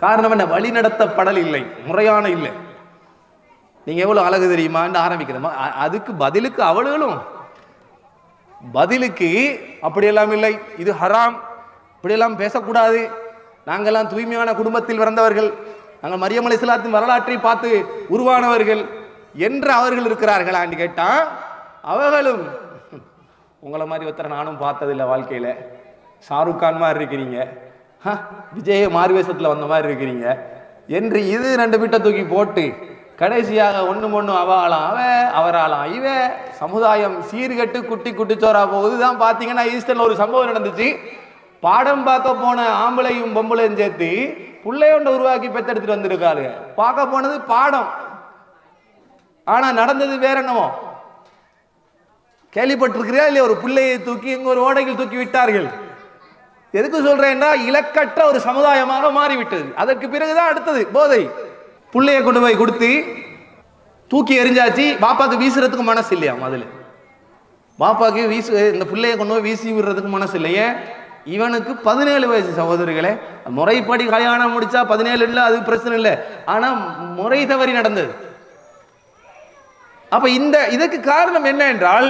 காரணம் என்ன? வழி நடத்தப்படல் இல்லை, முறையான இல்லை. நீங்க எவ்வளவு அழகு தெரியுமான்னு ஆரம்பிக்கிறோமா, அதுக்கு பதிலுக்கு அவளுகளும் பதிலுக்கு அப்படியெல்லாம் இல்லை, இது ஹராம், இப்படியெல்லாம் பேசக்கூடாது, நாங்கெல்லாம் தூய்மையான குடும்பத்தில் பிறந்தவர்கள், நாங்கள் மரியம் அலைஹிஸ்ஸலாத்தின் வரலாற்றை பார்த்து உருவானவர்கள் என்று அவர்கள் இருக்கிறார்களான்னு கேட்டா, அவர்களும் உங்களை மாதிரி ஒருத்தரை நானும் பார்த்ததில்லை வாழ்க்கையில, ஷாருக் கான் மாதிரி இருக்கிறீங்க, விஜய் மார்வேஷத்துல வந்த மாதிரி இருக்கிறீங்க என்று இது 2 மீட்டை தூக்கி போட்டு கடைசியாக ஒண்ணு அவளாம் அவ அவராலாம் இவ, சமுதாயம் சீர்கட்டு குட்டி குட்டிச்சோரா போகுதுதான். பாத்தீங்கன்னா ஈஸ்டர்ல ஒரு சம்பவம் நடந்துச்சு. பாடம் பார்க்க போன ஆம்பளையும் பொம்பளையும் சேர்த்து பிள்ளையோண்ட உருவாக்கி பெத்தெடுத்துட்டு வந்திருக்காரு. பார்க்க போனது பாடம், ஆனா நடந்தது வேற என்னவோ. கேள்விப்பட்டிருக்கிறீர்களா இல்லையா? ஒரு பிள்ளையை தூக்கி இங்க ஒரு ஓடையில் தூக்கி விட்டார்கள். எதுக்கு சொல்றேன்னா, இலக்கற்ற ஒரு சமுதாயமாக மாறிவிட்டது. அதற்கு பிறகுதான் அடுத்தது போதை. புள்ளைய கொண்டு போய் கொடுத்து தூக்கி எறிஞ்சாச்சு. பாப்பாக்கு வீசுறதுக்கு மனசு இல்லையா? முதல்ல பாப்பாக்கு இந்த பிள்ளைய கொண்டு போய் வீசி விடுறதுக்கு மனசு இல்லையே. இவனுக்கு 17 வயசு சகோதரிகளே. முறைப்படி கல்யாணம் முடிச்சா 17 இல்லை, அது பிரச்சனை இல்லை. ஆனா முறை தவறி நடந்தது. அப்ப இதற்கு காரணம் என்ன என்றால்,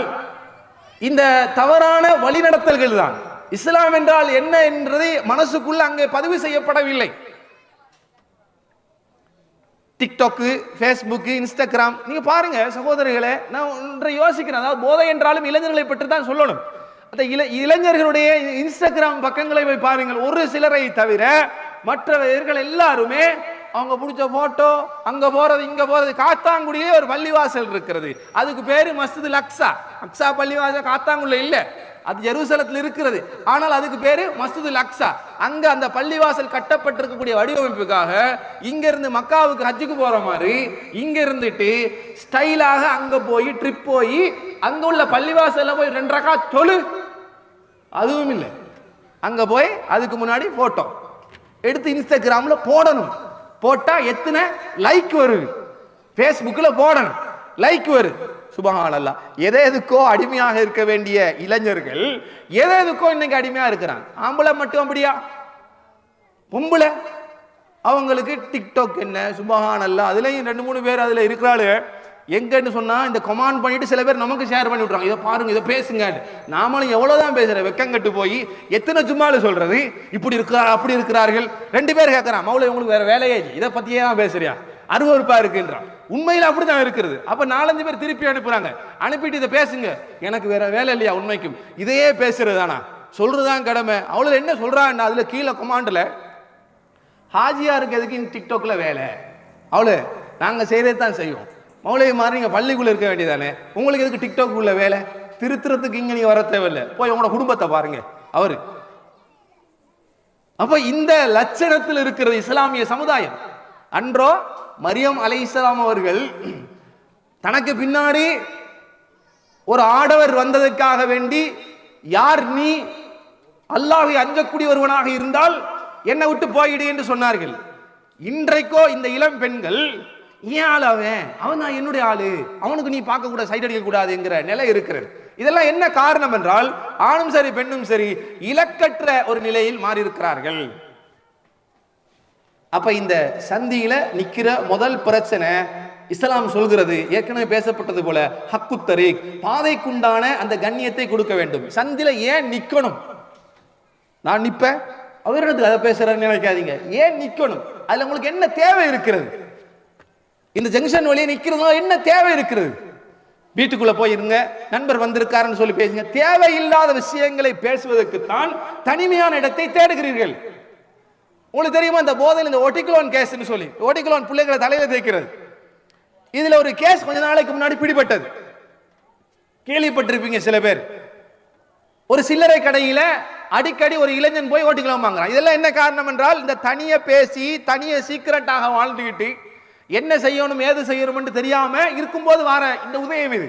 இந்த தவறான வழிநடத்தல்கள் தான். இஸ்லாம் என்றால் என்ன என்றதை மனசுக்குள்ள அங்கே பதிவு செய்யப்படவில்லை. டிக்டாக்கு, ஃபேஸ்புக்கு, இன்ஸ்டாகிராம், நீங்க பாருங்க சகோதரிகளே. நான் ஒன்றை யோசிக்கிறேன், அதாவது போதை என்றாலும் இளைஞர்களை பற்றி தான் சொல்லணும். அந்த இளைஞர்களுடைய இன்ஸ்டாகிராம் பக்கங்களை போய் பாருங்கள். ஒரு சிலரை தவிர மற்றவர்கள் எல்லாருமே அவங்க பிடிச்ச போட்டோ, அங்க போறது இங்க போறது. காத்தாங்குடியிலே ஒரு பள்ளிவாசல் இருக்கிறது, அதுக்கு பேரு மஸ்ஜிதுல் அக்ஸா. அக்ஸா பள்ளிவாசல் காத்தாங்குடியில இல்ல, அது ஜெருசலத்தில் இருக்கிறது. ஆனால் அதுக்கு பேரு மஸ்ஜிதுல் அக்ஸா. அங்க அந்த பள்ளிவாசல் கட்டப்பட்டிருக்கக்கூடிய வடிவமைப்புக்காக இங்க இருந்து மக்காவுக்கு ஹஜ்ஜுக்கு போற மாதிரி இங்க இருந்துட்டு ஸ்டைலாக அங்க போய் ட்ரிப் போய் அங்க உள்ள பள்ளிவாசல்ல போய் 2 ரக்காத் தொழு, அதுவும் இல்லை. அங்க போய் அதுக்கு முன்னாடி போட்டோ எடுத்து இன்ஸ்டாகிராம்ல போடணும். போட்டா எத்தனை லைக் வருது, பேஸ்புக்ல போடணும், லைக் வருது. சுபஹானல்லாஹ். எதுக்கோ அடிமையாக இருக்க வேண்டிய இளைஞர்கள் எதுக்கோ இன்னைக்கு அடிமையா இருக்கிறாங்க. ஆம்பளை மட்டும் அப்படியா? பொம்பளை அவங்களுக்கு டிக்டாக் என்ன, சுபஹானல்லாஹ். அதுலயும் 2-3 பேர் அதுல இருக்கிறாளு. எங்கன்னு சொன்னா இந்த கமாண்ட் பண்ணிட்டு சில பேர் நமக்கு ஷேர் பண்ணி விட்டுறாங்க, இதை பாருங்க, இதை பேசுங்க. நாமளும் எவ்வளவுதான் பேசுறேன், வெக்கங்கட்டு போய் எத்தனை சும்மாலும் சொல்றது, இப்படி இருக்கிறார் அப்படி இருக்கிறார்கள். 2 பேர் கேட்கறான், மௌலை உங்களுக்கு வேற வேலையே இல்லை, இதை பத்தியே தான் பேசுறியா, அருவருப்பா இருக்குன்றான். உண்மையில அப்படிதான் இருக்கிறது. அப்ப 4-5 பேர் திருப்பி அனுப்புறாங்க, அனுப்பிட்டு இதை பேசுங்க, எனக்கு வேற வேலை இல்லையா, உண்மைக்கும் இதையே பேசுறதுதானா, சொல்றதுதான் கடமை. அவ்வளவு என்ன சொல்றான், அதுல கீழே கமாண்ட்ல ஹாஜியாருக்கு எதுக்கு டிக்டாக்ல வேலை, அவ்வளவு நாங்க செய்யறதை தான் செய்வோம். மௌலை மாதிரி நீங்க பள்ளிக்குள்ள இருக்க வேண்டியதானே, உங்களுக்கு எதுக்கு டிக்டாக் உள்ள வேலை, திருத்துறதுக்கு இங்க நீங்க வர தேவையில்லை, போய் உங்களோட குடும்பத்தை பாருங்க அவரு. அப்ப இந்த லட்சணத்தில் இருக்கிறது இஸ்லாமிய சமுதாயம். அன்றோ மரியம் அலைஹிஸ்ஸலாம் அவர்கள் தனக்கு பின்னாடி ஒரு ஆடவர் வந்ததற்காக வேண்டி, யார் நீ அல்லாஹ்வை அஞ்சக்கூடிய ஒருவனாக இருந்தால் என்னை விட்டு போயிடு என்று சொன்னார்கள். இன்றைக்கோ இந்த இளம் பெண்கள், ஏன் ஆள் அவன் தான் என்னுடைய ஆளு, அவனுக்கு நீ பார்க்க கூட சைட் அடிக்க கூடாதுங்கிற நிலை இருக்கிறது. இதெல்லாம் என்ன காரணம் என்றால், ஆணும் சரி பெண்ணும் சரி இலக்கற்ற ஒரு நிலையில் மாறி இருக்கிறார்கள். அப்ப இந்த சந்தியில நிக்கிற முதல் பிரச்சனை இஸ்லாம் சொல்கிறது, ஏற்கனவே பேசப்பட்டது போல ஹக்கு தரீக், பாதைக்குண்டான அந்த கண்ணியத்தை கொடுக்க வேண்டும். சந்தில ஏன் நிக்கணும், நான் நிப்பேன் அவர்களுக்கு அதை பேசுறேன்னு நினைக்காதீங்க. ஏன் நிக்கணும், அதுல உங்களுக்கு என்ன தேவை இருக்கிறது, இந்த ஜங்ஷன் வழியே நிக்கிறதுனால என்ன தேவை இருக்கிறது? வீட்டுக்குள்ள போயிருங்க, நண்பர் வந்திருக்காருன்னு சொல்லி பேசுங்க. தேவையில்லாத விஷயங்களை பேசுவதற்கு தான் தனிமையான இடத்தை தேடுகிறீர்கள். உங்களுக்கு தெரியுமா, இந்த போதையில் இந்த ஒட்டிகுலோன் கேஸ்ன்னு சொல்லி, ஒட்டிகுலோன் பிள்ளைகளை தலையில தேய்க்கிறது, இதுல ஒரு கேஸ் கொஞ்ச நாளைக்கு முன்னாடி பிடிபட்டது, கேள்விப்பட்டிருப்பீங்க சில பேர். ஒரு சில்லறை கடையில அடிக்கடி ஒரு இளைஞன் போய் ஓட்டிகுலோன் வாங்குறான். இதெல்லாம் என்ன காரணம் என்றால், இந்த தனிய பேசி தனிய சீக்கிரட்டாக வாழ்ந்துகிட்டு என்ன செய்யணும் ஏது செய்யணும் தெரியாம இருக்கும்போது வர இந்த உதயம் இது.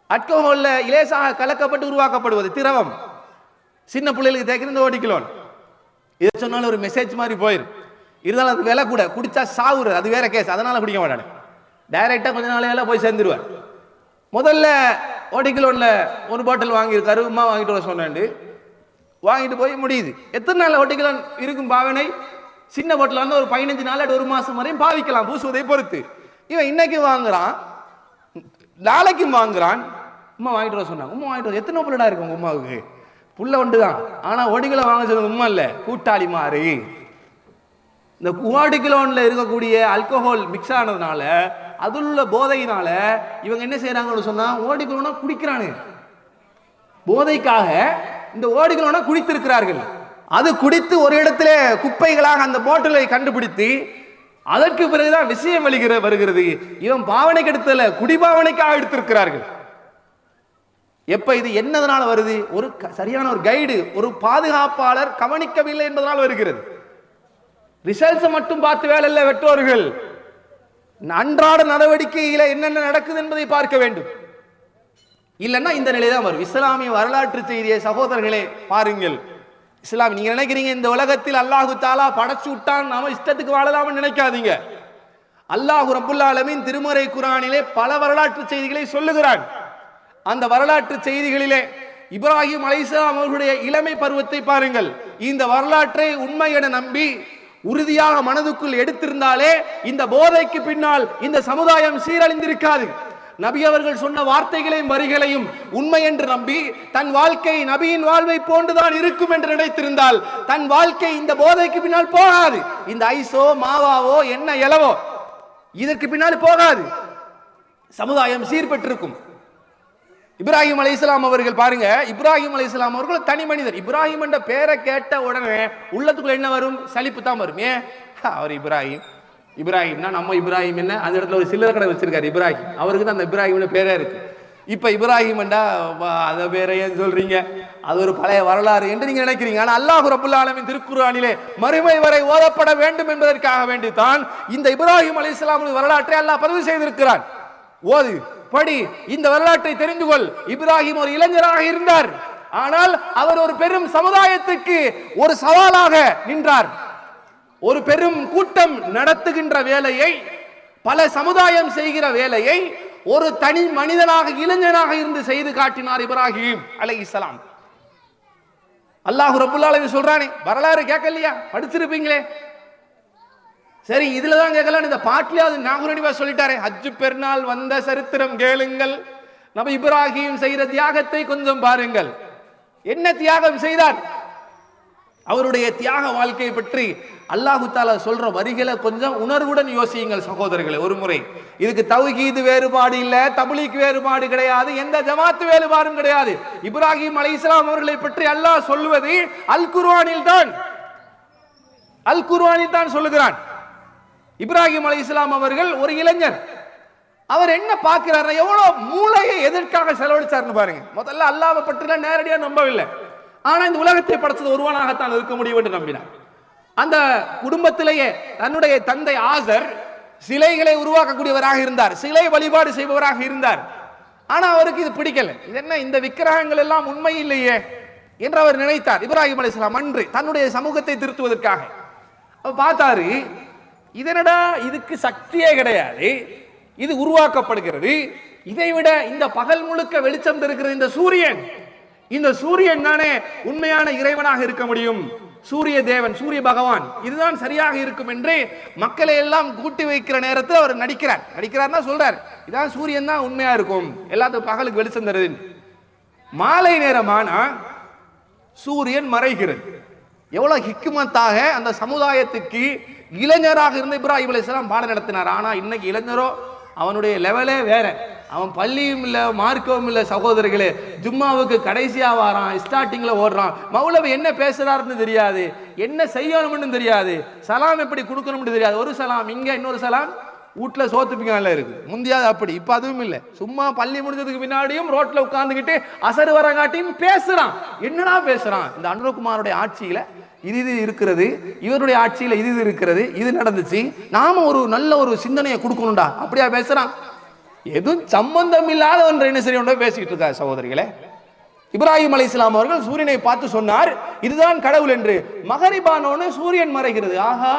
அல்கோஹால்ல இலேசாக கலக்கப்பட்டு உருவாக்கப்படுவது திரவம், சின்ன பிள்ளைகளுக்கு தேய்க்கிற இந்த ஓட்டிகுலோன். இதை சொன்னாலும் ஒரு மெசேஜ் மாதிரி போயிடும். இருந்தாலும் அது விலை கூட, குடிச்சா சாவுறது, அது வேற கேஸ், அதனால குடிக்க மாட்டானு. டைரக்டா கொஞ்ச நாளையில போய் சேர்ந்துருவார். முதல்ல ஓட்டிகுலோன்ல ஒரு பாட்டில் வாங்கியிருக்காரு, உமா வாங்கிட்டு வர சொன்னாண்டு வாங்கிட்டு போய் முடியுது. எத்தனை நாள் ஓட்டிகுலோன் இருக்கும் பாவனை, சின்ன பாட்டில் வந்து ஒரு 15 நாள் 1 மாசம் வரையும் பாவிக்கலாம் பூசுவதை பொறுத்து. இவன் இன்னைக்கு வாங்குறான், நாளைக்கும் வாங்குறான். உமா வாங்கிட்டு வர சொன்னாங்க, உமா வாங்கிட்டு வர. எத்தனை பிள்ளடா இருக்கு உங்க உமாவுக்கு? புள்ள ஒன்றுதான். ஆனா ஓட்டிகுலோன் வாங்க சொல்லுங்க உமா இல்ல, கூட்டாளி மாறி. இந்த ஓட்டிகுலோன்ல இருக்கக்கூடிய ஆல்கஹால் மிக்ஸ் ஆனதுனால, அதுல உள்ள போதையினால இவங்க என்ன செய்யறாங்கன்னு சொன்னா, ஓட்டிகுலோனை குடிக்கிறானு, போதைக்காக இந்த ஓட்டிகுலோனை குடித்திருக்கிறார்கள். அது குடித்து ஒரு இடத்துல குப்பைகளாக அந்த போட்டலை கண்டுபிடித்து அதற்கு பிறகுதான் விஷயம் வருகிறது. இவன் பாவனை கெடுத்தல, குடிபாவனைக்காக எடுத்திருக்கிறார்கள். எப்ப இது என்னதனால வருது, ஒரு சரியான ஒரு கைடு, ஒரு பாதுகாப்பாளர் கவனிக்கவில்லை என்பதனால் வருகிறது. ரிசல்ட்ஸ் மட்டும் பார்த்து வேலை இல்லை வெற்றோர்கள், அன்றாட நடவடிக்கையில என்னென்ன நடக்குது என்பதை பார்க்க வேண்டும். இல்லைன்னா இந்த நிலைதான் வரும். இஸ்லாமிய வரலாற்று செய்தியை சகோதரர்களே பாருங்கள், இஸ்லாம் நீங்க நினைக்கிறீங்க இந்த உலகத்தில் அல்லாஹு தாலா படைச்சு விட்டான் நாம இஷ்டத்துக்கு வாழலாம்னு நினைக்காதீங்க. அல்லாஹு ரப்புல் ஆலமீன் திருமறை குர்ஆனிலே பல வரலாற்று செய்திகளை சொல்லுகிறான். அந்த வரலாற்று செய்திகளிலே இப்ராஹிம் அலைஹிஸ்ஸலாம் அவர்களுடைய இளமை பருவத்தை பாருங்கள். இந்த வரலாற்றை உண்மை என நம்பி உறுதியாக மனதுக்குள் எடுத்திருந்தாலே இந்த போதைக்கு பின்னால் இந்த சமுதாயம் சீரழிந்திருக்காது. நபி அவர்கள் சொன்ன வார்த்தைகளையும் வரிகளையும் உண்மை என்று நம்பி தன் வாழ்க்கை நபியின் வாழ்வை போன்றுதான் இருக்கும் என்று நினைத்திருந்தால் தன் வாழ்க்கை இந்த போதைக்கு பின்னால் போகாது. இந்த ஐஸோ மாவாவோ என்ன எலவோ இதற்கு பின்னால் போகாது. சமுதாயம் சீர்பெற்றிருக்கும். இப்ராஹிம் அலைஹிஸ்ஸலாம் அவர்கள் பாருங்க, இப்ராஹிம் அலைஹிஸ்ஸலாம் அவர்கள் தனி மனிதர். இப்ராஹிம் என்ற பெயரை கேட்ட உடனே உள்ளத்துக்குள்ள என்ன வரும்? சலிப்பு தான் வரும். ஏன்? அவர் இப்ராஹிம்னா நம்ம இப்ராஹிம் என்ன அந்த இடத்துல ஒரு சில்லறை கடை வச்சிருக்காரு இப்ராஹிம், அவருக்கு தான் அந்த இப்ராஹிம்னு பேரே இருக்கு. இப்ப இப்ராஹிம் அந்த பேரை ஏன் சொல்றீங்க? அது ஒரு பழைய வரலாறு என்று நீங்க நினைக்கிறீங்க. ஆனா அல்லாஹ் ரப்புல் ஆலமீன் திருக்குர்ஆனிலே மறுமை வரை ஓதப்பட வேண்டும் என்பதற்காக வேண்டித்தான் இந்த இப்ராஹிம் அலைஹிஸ்ஸலாம் வரலாற்றை அல்லாஹ் பதிவு செய்திருக்கிறான். ஓது, படி, இந்த வரலாற்றை தெரிந்து கொள். இப்ராஹிம் ஒரு இளைஞராக இருந்தார், ஆனால் அவர் ஒரு பெரும் சமுதாயத்துக்கு ஒரு சவாலாக நின்றார். ஒரு பெரும் கூட்டம் நடத்துகின்ற வேலையை, பல சமுதாயம் செய்கிற வேலையை ஒரு தனி மனிதனாக இளைஞனாக இருந்து செய்து காட்டினார் இப்ராஹிம் அலைஹிஸ்ஸலாம். அல்லாஹ் ரப்புல் ஆலமீன் சொல்றானே, வரலாறு கேட்கலையா? படிச்சிருப்பீங்களே. சரி, இதுலதான் கேட்கலாம். இந்த பாட்டிலே அது நாகுரடிவா சொல்லிட்டாரே, ஹஜ் பெருநாள் வந்த சரித்திரம் கேளுங்கள், நபி இப்ராஹிம் செய்த தியாகத்தை கொஞ்சம் பாருங்கள். என்ன தியாகம் செய்தார்? அவருடைய தியாக வாழ்க்கையை பற்றி அல்லாஹு தாலா சொல்ற வரிகளை கொஞ்சம் உணர்வுடன் யோசியுங்கள் சகோதரர்களே. ஒரு முறை இதுக்கு தௌஹீத் வேறுபாடு இல்ல, தப்லீக் வேறுபாடு கிடையாது, எந்த ஜமாத் வேறுபாடும் கிடையாது. இப்ராஹிம் அலைஹிஸ்ஸலாம் அவர்களை பற்றி அல்லாஹ் சொல்லுவது அல் குர்ஆனில் தான் சொல்லுகிறான். இப்ராஹிம் அலைஹிஸ்ஸலாம் அவர்கள் ஒரு இளைஞர். அவர் என்ன பார்க்கிறார்? எவ்வளவு மூளையை எதற்காக செலவழிச்சார்னு பாருங்க. முதல்ல அல்லாஹ்வை பற்றிலாம் நேரடியா நம்பவில்லை, ஆனா இந்த உலகத்தை படைச்சது ஒருவனாகத்தான் இருக்க முடியும் என்று நம்பினார். அந்த குடும்பத்திலேயே தன்னுடைய தந்தை ஆசர் சிலைகளை உருவாக்கக்கூடியவராக இருந்தார், சிலை வழிபாடு செய்பவராக இருந்தார். ஆனா அவருக்கு இது பிடிக்கல. இது என்ன, இந்த விக்கிரகங்கள் எல்லாம் உண்மை இல்லையே என்று அவர் நினைத்தார். இப்ராஹிம் அலைஹிஸ்ஸலாம் அன்று தன்னுடைய சமூகத்தை திருத்துவதற்காக அவர் பார்த்தாரு, இதனடா இதுக்கு சக்தியே கிடையாது, இது உருவாக்கப்படுகிறது. இதைவிட இந்த பகல் முழுக்க வெளிச்சம் தருகிற இந்த சூரியன் தானே உண்மையான இறைவனாக இருக்க முடியும், சூரிய தேவன், சூரிய பகவான், இதுதான் சரியாக இருக்கும் என்று மக்களை எல்லாம் கூட்டி வைக்கிற நேரத்தில் அவர் நடிக்கிறார்னா சொல்றார், இதான் சூரியன் தான் உண்மையா இருக்கும், எல்லாத்துக்கும் பகலுக்கு வெளிச்சம் தருது. மாலை நேரமானா சூரியன் மறைகிறது. எவ்வளவு ஹிக்மத்தாக அந்த சமுதாயத்துக்கு இளைஞராக இருந்த இப்ராஹிம் அலைஹிஸ்ஸலாம் பாடம் நடத்தினார். ஆனா இன்னைக்கு இளைஞரோ அவனுடைய லெவலே வேற. அவன் பள்ளியும் இல்லை, மார்க்கவும் இல்லை. சகோதரர்களே, ஜும்மாவுக்கு கடைசியா வாரான், ஸ்டார்டிங்ல ஓடுறான். மௌலவி என்ன பேசுறாருன்னு தெரியாது, என்ன செய்யணும்னு தெரியாது, சலாம் எப்படி கொடுக்கணும்னு தெரியாது. ஒரு சலாம் இங்க, இன்னொரு சலாம் வீட்டுல சோத்துப்பிங்கல இருக்கு. முந்தியாது அப்படி, இப்ப அதுவும் இல்லை. சும்மா பள்ளி முடிஞ்சதுக்கு பின்னாடியும் ரோட்ல உட்கார்ந்துக்கிட்டு அசர் வரங்காட்டியும் பேசுறான். என்னடா பேசுறான்? இந்த அனுரகுமாருடைய ஆட்சியில இது இருக்கிறது, இவருடைய ஆட்சியில இது இருக்கிறது, இது நடந்துச்சு, நாம ஒரு நல்ல ஒரு சிந்தனையை கொடுக்கணும்டா, அப்படியா பேசுறான்? எதுவும் சம்பந்தம் இல்லாத ஒன்றை என்ன செய்ய பேசிக்கிட்டு இருக்கா சகோதரிகளே. இப்ராஹிம் அலைஹிஸ்ஸலாம் அவர்கள் சூரியனை பார்த்து சொன்னார், இதுதான் கடவுள் என்று. மகரிபானோன்னு சூரியன் மறைகிறது. ஆஹா,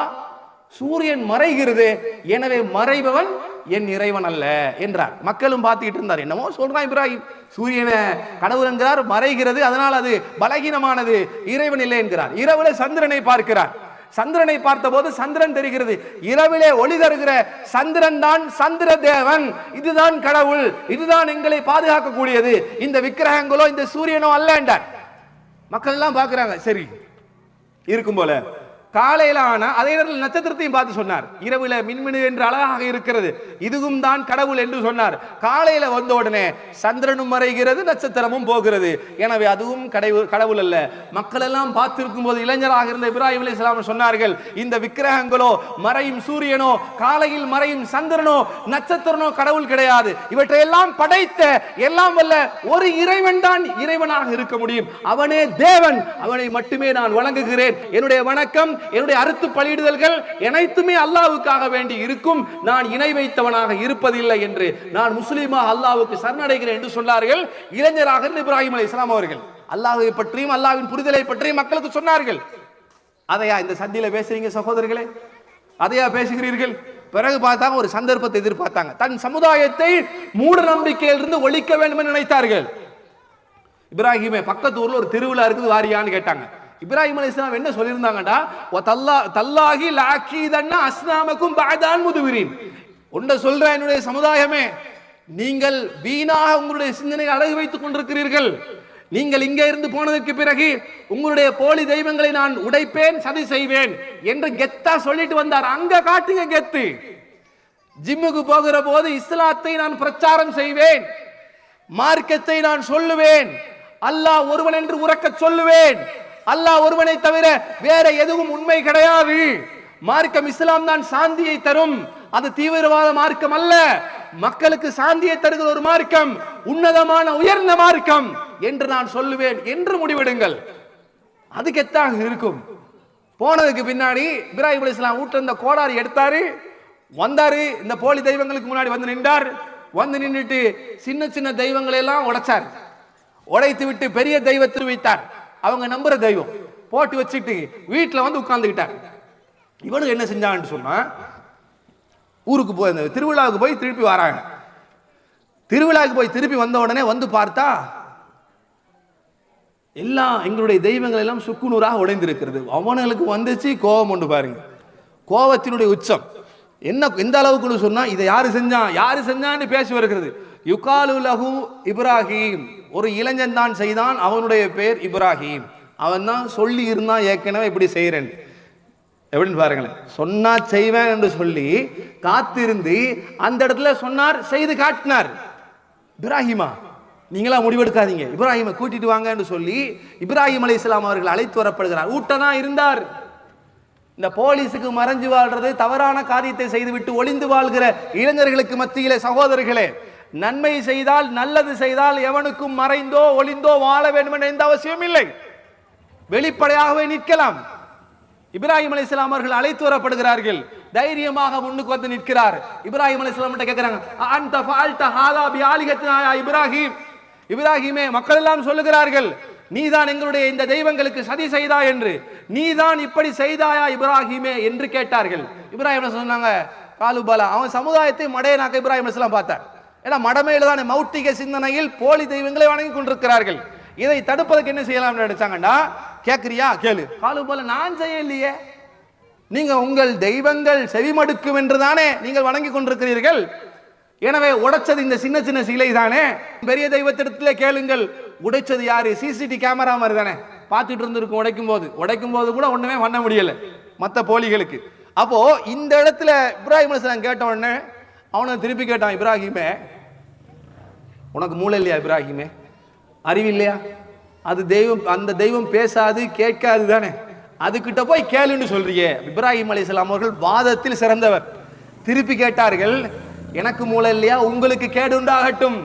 சூரியன் மறைகிறது, எனவே மறைபவன் என் இறைவன் அல்ல என்றார். மக்களும் பார்த்துக்கிட்டு இருந்தார், என்னமோ சொல்றான் இப்ராஹிம், சூரியனை கடவுள் என்கிறார், மறைகிறது, அதனால் அது பலகீனமானது, இறைவன் இல்லை என்கிறார். இரவுல சந்திரனை பார்க்கிறார். சந்திரனை பார்த்தபோது சந்திரன் தெரிகிறது. இரவிலே ஒளி தருகிற சந்திரன் தான் சந்திர தேவன், இதுதான் கடவுள், இதுதான் எங்களை பாதுகாக்கக்கூடியது, இந்த விக்கிரகங்களோ இந்த சூரியனோ அல்ல என்றார். மக்கள் எல்லாம் பார்க்கிறாங்க, சரி இருக்கும் போல. காலையில ஆனா அதே நேரத்தில் நட்சத்திரத்தையும் பார்த்து சொன்னார், இரவுல மின்மினு என்று அழகாக இருக்கிறது, இதுவும் தான் கடவுள் என்று சொன்னார். காலையில வந்த உடனே சந்திரனும் மறைகிறது, நட்சத்திரமும் போகிறது, எனவே அதுவும் கடவுள் அல்ல. மக்கள் எல்லாம் பார்த்திருக்கும் போது இளைஞராக இருந்த இப்ராஹிம் அலைஹிஸ்ஸலாம் சொன்னார்கள், இந்த விக்கிரகங்களோ மறையும் சூரியனோ காலையில் மறையும் சந்திரனோ நட்சத்திரனோ கடவுள் கிடையாது. இவற்றையெல்லாம் படைத்த எல்லாம் வல்ல ஒரு இறைவன் தான் இறைவனாக இருக்க முடியும், அவனே தேவன், அவனை மட்டுமே நான் வணங்குகிறேன். என்னுடைய வணக்கம், என்னுடைய அறுத்து பலியிடுதல்கள் அனைத்துமே அல்லாஹ்வுக்காக வேண்டி இருக்கும், நான் இணை வைத்தவனாக இருப்பதில்லை என்று, நான் முஸ்லீமாக அல்லாஹ்வுக்கு சரணடைகிறேன் என்று சொன்னார்கள் இளைஞராக இருந்த இப்ராஹிம் அலைஹிஸ்ஸலாம் அவர்கள். அல்லாஹ்வை பற்றியும் அல்லாஹ்வின் புரிதலை பற்றியும் மக்களுக்கு சொன்னார்கள். அதையா இந்த சந்தியில பேசுறீங்க சகோதரர்களே? அதையா பேசுகிறீர்கள்? பிறகு பார்த்தாங்க, ஒரு சந்தர்ப்பத்தை எதிர்பார்த்தாங்க. தன் சமுதாயத்தை மூட நம்பிக்கையிலிருந்து ஒழிக்க வேண்டும் என்று நினைத்தார்கள். இப்ராஹிமே, பக்கத்து ஊர்ல ஒரு திருவிழா இருக்குது, வாரியான்னு கேட்டாங்க. இப்ராஹிம் அலைஹிஸ்ஸலாம் என்ன சொல்லியிருந்தாங்கடா, தல்லாஹி லஅகீதன்ன அஸ்னாமக்கும் பஅதான் முதுவிரின். ஒன்றை சொல்ற என்னுடைய சமுதாயமே, நீங்கள் வீணாக உங்களுடைய சிந்தனையை அடகு வைத்துக் கொண்டிருக்கிறீர்கள். நீங்கள் இங்கே இருந்து போனதற்கு பிறகு உங்களுடைய போலி தெய்வங்களை நான் உடைப்பேன், சதி செய்வேன் என்று கெத்தா சொல்லிட்டு வந்தார். அங்க காட்டுங்க கெத்து. ஜிம்முக்கு போகிற போது இஸ்லாத்தை நான் பிரச்சாரம் செய்வேன், மார்க்கத்தை நான் சொல்லுவேன், அல்லாஹ் ஒருவன் என்று உரக்க சொல்லுவேன், அல்லாஹ் ஒருவனை தவிர வேற எதுவும் உண்மை கிடையாது, மார்க்கம் இஸ்லாம் தான் சாந்தியை தரும், அது தீவிரவாத மார்க்கம் அல்ல, மக்களுக்கு சாந்தியை தருகிற ஒரு மார்க்கம், உன்னதமான உயர்ந்த மார்க்கம் என்று நான் சொல்லுவேன் என்று முடிவெடுங்கள். அதுக்கு எத்தாக இருக்கும். போனதுக்கு பின்னாடி இப்ராஹிம் அலைஹிஸ்ஸலாம் வீட்டுல இந்த கோடாரி எடுத்தாரு, வந்தாரு, இந்த போலி தெய்வங்களுக்கு முன்னாடி வந்து நின்றார். வந்து நின்றுட்டு சின்ன சின்ன தெய்வங்களை எல்லாம் உடைச்சார். உடைத்து விட்டு பெரிய தெய்வத்தை வைத்தார். அவங்க நம்புற தெய்வம் போட்டு வச்சுட்டு வீட்டுல வந்து உட்கார்ந்துக்கிட்டார். இவனுக்கு என்ன செஞ்சான்னு சொன்னா, ஊருக்கு போய் இந்த திருவிழாவுக்கு போய் திருப்பி வராங்க. திருவிழாவுக்கு போய் திருப்பி வந்த உடனே வந்து பார்த்தா எல்லாம் எங்களுடைய தெய்வங்கள் எல்லாம் சுக்குநூறாக உடைந்திருக்கிறது. அவனுங்களுக்கு வந்துச்சு கோபம் ஒன்று பாருங்க, கோபத்தினுடைய உச்சம் என்ன, எந்த அளவுக்கு சொன்னா, இதை யாரு செஞ்சான் யாரு செஞ்சான்னு பேசி வருகிறது. யுகாலு லஹு இப்ராஹிம், ஒரு இளைஞன் தான் செய்தான், அவனுடைய பேர் இப்ராஹிம். அவன் தான் சொல்லி இருந்தான் ஏற்கனவே இப்படி செய்யறேன். எப்படின்னு பாருங்களேன், சொன்னா செய்வேன் என்று சொல்லி காத்திருந்து அந்த இடத்துல சொன்னார், செய்து காட்டினார். இப்ராஹிமா, நீங்களா முடிவெடுக்காதீங்க, இப்ராஹிமை கூட்டிட்டு வாங்க என்று சொல்லி இப்ராஹிம் அலைஹிஸ்ஸலாம் அவர்கள் அழைத்து வரப்படுகிறார். ஊட்டதான் இருந்தார். இந்த போலீஸுக்கு மறைஞ்சு வாழ்றது, தவறான காரியத்தை செய்துவிட்டு ஒளிந்து வாழ்கிற இளைஞர்களுக்கு மத்தியிலே சகோதரர்களே, நன்மை செய்தால் நல்லது செய்தால் எவனுக்கும் மறைந்தோ ஒளிந்தோ வாழ வேண்டும் என்ற எந்த அவசியம் இல்லை, வெளிப்படையாகவே நிற்கலாம். இப்ராஹிம் அலைஹிஸ்ஸலாம் அவர்கள் அழைத்து வரப்படுகிறார்கள். தைரியமாக முன்னுக்கு வந்து நிற்கிறார். இப்ராஹிம் அலைஹிஸ்ஸலாம் கிட்ட கேக்குறாங்க, அன்த ஃபஅல்த ஹாதா பிஆலிஹத்தினா யா இப்ராஹிம். இப்ராஹிமே, மக்கள் எல்லாம் சொல்லுகிறார்கள், நீதான் எங்களுடைய இந்த தெய்வங்களுக்கு சதி செய்தா என்று, நீதான் இப்படி செய்தாயா இப்ராஹிமே என்று கேட்டார்கள். இப்ராஹிம் சொன்னாங்க, காலுபாலா. அவன் சமுதாயத்தை மடையனாக்க இப்ராஹிம் அலைஹிஸ்ஸலாம் பார்த்தார். ஏன்னா மடமையில தான் மௌட்டிக சிந்தனையில் போலி தெய்வங்களை வணங்கி கொண்டிருக்கிறார்கள். இதை தடுப்பதற்கு என்ன செய்யலாம் நினைச்சாங்கடா, கேக்குறியா கேளு. காலுபால, நான் செய்யலையே, நீங்க உங்கள் தெய்வங்கள் செவிமடுக்கும் என்றுதானே நீங்கள் வணங்கி கொண்டிருக்கிறீர்கள், எனவே உடைச்சது இந்த சின்ன சின்ன சிலை தானே, பெரிய தெய்வத்திடத்துல கேளுங்கள். உடைச்சது யாரு? சிசிடி கேமரா மாதிரி தானே பார்த்துட்டு இருந்திருக்கும். உடைக்கும் போது கூட ஒண்ணுமே பண்ண முடியல மற்ற போலிகளுக்கு. அப்போ இந்த இடத்துல இப்ராஹிம் அலைஹிஸ்ஸலாம் கேட்ட உடனே அவனை திருப்பி கேட்டான், இப்ராஹிமே, உனக்கு மூளை இல்லையா? இப்ராஹிமே, அறிவில்லையா? அது தெய்வம், அந்த தெய்வம் பேசாது கேட்காது தானே, அதுகிட்ட போய் கேளுன்னு சொல்றியே. இப்ராஹிம் அலைஹிஸ்ஸலாம் அவர்கள் வாதத்தில் சிறந்தவர். திருப்பி கேட்டார்கள், எனக்கு மூளை இல்லையா? உங்களுக்கு கேடு உண்டாகட்டும்.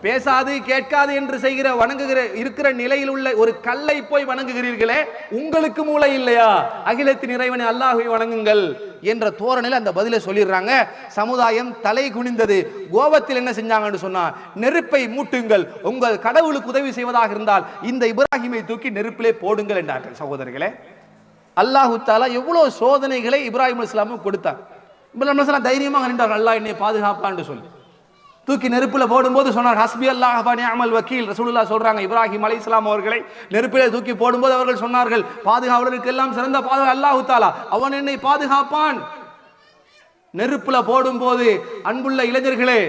பேசாது கேட்காது என்று செய்கிற வணங்குகிற இருக்கிற நிலையில் உள்ள ஒரு கல்லை போய் வணங்குகிறீர்களே, உங்களுக்கு மூளை இல்லையா? அகிலத்தின் இறைவனை அல்லாஹ்வை வணங்குங்கள் என்ற தோரணையில் அந்த பதிலை சொல்லிடுறாங்க. சமுதாயம் தலை குனிந்தது. கோபத்தில் என்ன செஞ்சாங்கன்னு சொன்னா, நெருப்பை மூட்டுங்கள், உங்கள் கடவுளுக்கு உதவி செய்வதாக இருந்தால் இந்த இப்ராஹிமை தூக்கி நெருப்பிலே போடுங்கள் என்றார்கள். சகோதரர்களே, அல்லாஹு தஆலா எவ்வளவு சோதனைகளை இப்ராஹிம் அலைஹிஸ்ஸலாமுக்கு கொடுத்தார். இப்ராஹிம் அலைஹிஸ்ஸலாம் தைரியமாக நின்றார், அல்லாஹ் என்னை பாதுகாப்பான்னு சொல்லி. தூக்கி நெருப்புல போடும்போது சொன்னார், ஹஸ்பி அல்லாஹ் வ நிஅமல் வக்கீல். ரசூலுல்லாஹ் சொல்றாங்க, இப்ராஹிம் அலைஹிஸ்ஸலாம் அவர்களை நெருப்பிலே தூக்கி போடும்போது அவர்கள் சொன்னார்கள், பாதுகாவலருக்கு எல்லாம் சிறந்த பாதுகாவலர் அல்லாஹ் தஆலா, அவன் என்னை பாதுகாப்பான். நெருப்புல போடும்போது அன்புள்ள இளைஞர்களே,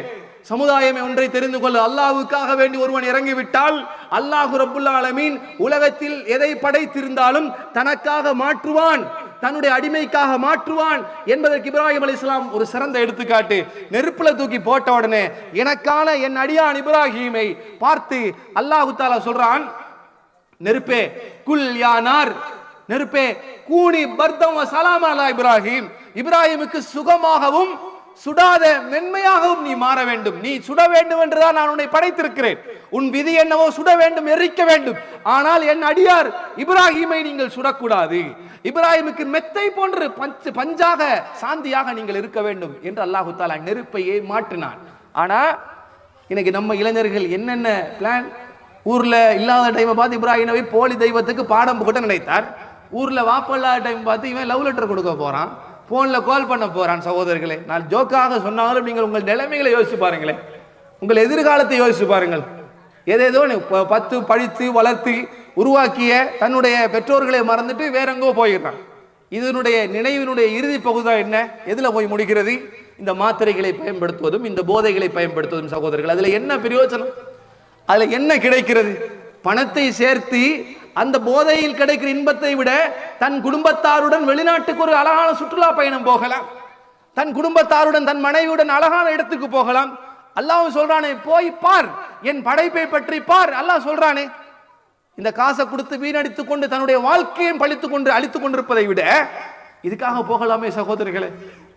சமுதாயமே ஒன்றை தெரிந்து கொள்ள, அல்லாஹ்வுக்காக வேண்டி ஒருவன் இறங்கிவிட்டால் அல்லாஹ் ரப்புல் ஆலமீன் உலகத்தில் எதை படைத்திருந்தாலும் தனக்காக மாற்றுவான், தன்னுடைய அடிமைக்காக மாற்றுவான் என்பதற்கு இப்ராஹிம் அலைஹிஸ்ஸலாம் ஒரு சிறந்த எடுத்துக்காட்டு. நெருப்புல தூக்கி போட்ட உடனே எனக்கான என் அடியான் இப்ராஹிமை பார்த்து அல்லாஹ் தஆலா சொல்றான், நெருப்பே குல் யானார், நெருப்பே கூனி பர்தம் வ சலாம் அலா இப்ராஹிம், இப்ராஹிமுக்கு சுகமாகவும் சுடாத மென்மையாகவும் நீ மாற வேண்டும். நீ சுட வேண்டும் என்றுதான் நான் உன்னை படைத்திருக்கிறேன். உன் விதி என்னவோ சுட வேண்டும், எரிக்க வேண்டும். ஆனால் என் அடியார் இப்ராஹிமை நீங்கள் சுடக்கூடாது. இப்ராஹிமுக்கு மெத்தை போன்று பஞ்சாக சாந்தியாக நீங்கள் இருக்க வேண்டும் என்று அல்லாஹு தஆலா நெருப்பையே மாற்றினான். ஆனா இன்னைக்கு நம்ம இளைஞர்கள் என்னென்ன பிளான், ஊர்ல இல்லாத டைமை பார்த்து இப்ராஹிம் நபி போலி தெய்வத்துக்கு பாடம் புகட்ட நினைத்தார். ஊர்ல வாப்ப இல்லாத டைம் பார்த்து இவன் லவ் லெட்டர் கொடுக்க போறான், போன்ல கால் பண்ண போறான். சகோதரர்களே, நான் ஜோக்காக சொன்னாலும் நீங்கள் உங்கள் நிலைமைகளை யோசிச்சு பாருங்களேன், உங்கள் எதிர்காலத்தை யோசிச்சு பாருங்கள். ஏதேதோ பத்து படித்து வளர்த்து உருவாக்கிய தன்னுடைய பெற்றோர்களை மறந்துட்டு வேற எங்கோ போயிடுறான். இதனுடைய நினைவினுடைய இறுதி பகுதி என்ன? எதுல போய் முடிக்கிறது? இந்த மாத்திரைகளை பயன்படுத்துவதும் இந்த போதைகளை பயன்படுத்துவதும். சகோதரர்கள், அதுல என்ன பிரயோஜனம்? அதுல என்ன கிடைக்கிறது? பணத்தை சேர்த்து அந்த போதையில் கிடைக்கிற இன்பத்தை விட தன் குடும்பத்தாருடன் வெளிநாட்டுக்கு ஒரு அழகான சுற்றுலா பயணம் போகலாம், தன் குடும்பத்தாருடன் தன் மனைவியுடன் அழகான இடத்துக்கு போகலாம். அல்லாஹ் சொல்றானே, போய் பார், என் படைப்பை பற்றி பார். அல்லாஹ் சொல்றானே, இந்த காசை கொடுத்து வீணடித்துக் கொண்டு தன்னுடைய வாழ்க்கையும் அழித்துக் கொண்டிருப்பதை விட இதுக்காக போகலாமே சகோதரர்களே.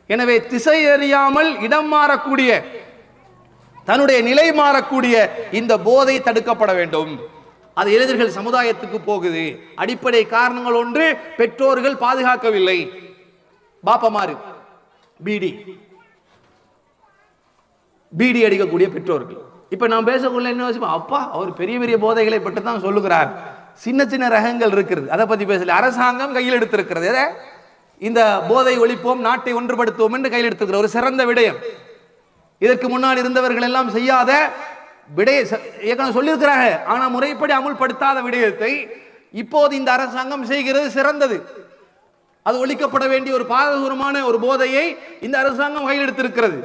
எனவே திசை அறியாமல் இடம் மாறக்கூடிய, தன்னுடைய நிலை மாறக்கூடிய இந்த போதை தடுக்கப்பட வேண்டும். அது இளைஞர்கள் சமுதாயத்துக்கு போகுது. அடிப்படை காரணங்கள் ஒன்று, பெற்றோர்கள் பாதுகாக்கவில்லை. பாப்பமாறு பீடி அடிக்கக்கூடிய பெற்றோர்கள். இப்ப நான் பேசக்குள்ள என்ன வச்சு, அப்பா அவர் பெரிய பெரிய போதைகளை பற்றி தான் சொல்லுகிறார். சின்ன சின்ன ரகங்கள் இருக்கிறது, அதை பத்தி பேசல. அரசாங்கம் கையில் எடுத்திருக்கிறது இந்த போதை ஒழிப்போம், நாட்டை ஒன்றுபடுத்துவோம் என்று கையில் எடுத்திருக்கிற ஒரு சிறந்த விடயம். இதற்கு முன்னால் இருந்தவர்கள் எல்லாம் செய்யாத விடய சொல்லியிருக்கிறாங்க, ஆனா முறைப்படி அமுல்படுத்தாத விடயத்தை இப்போது இந்த அரசாங்கம் செய்கிறது சிறந்தது. அது ஒழிக்கப்பட வேண்டிய ஒரு பாரதூரமான ஒரு போதையை இந்த அரசாங்கம் கையில் எடுத்திருக்கிறது.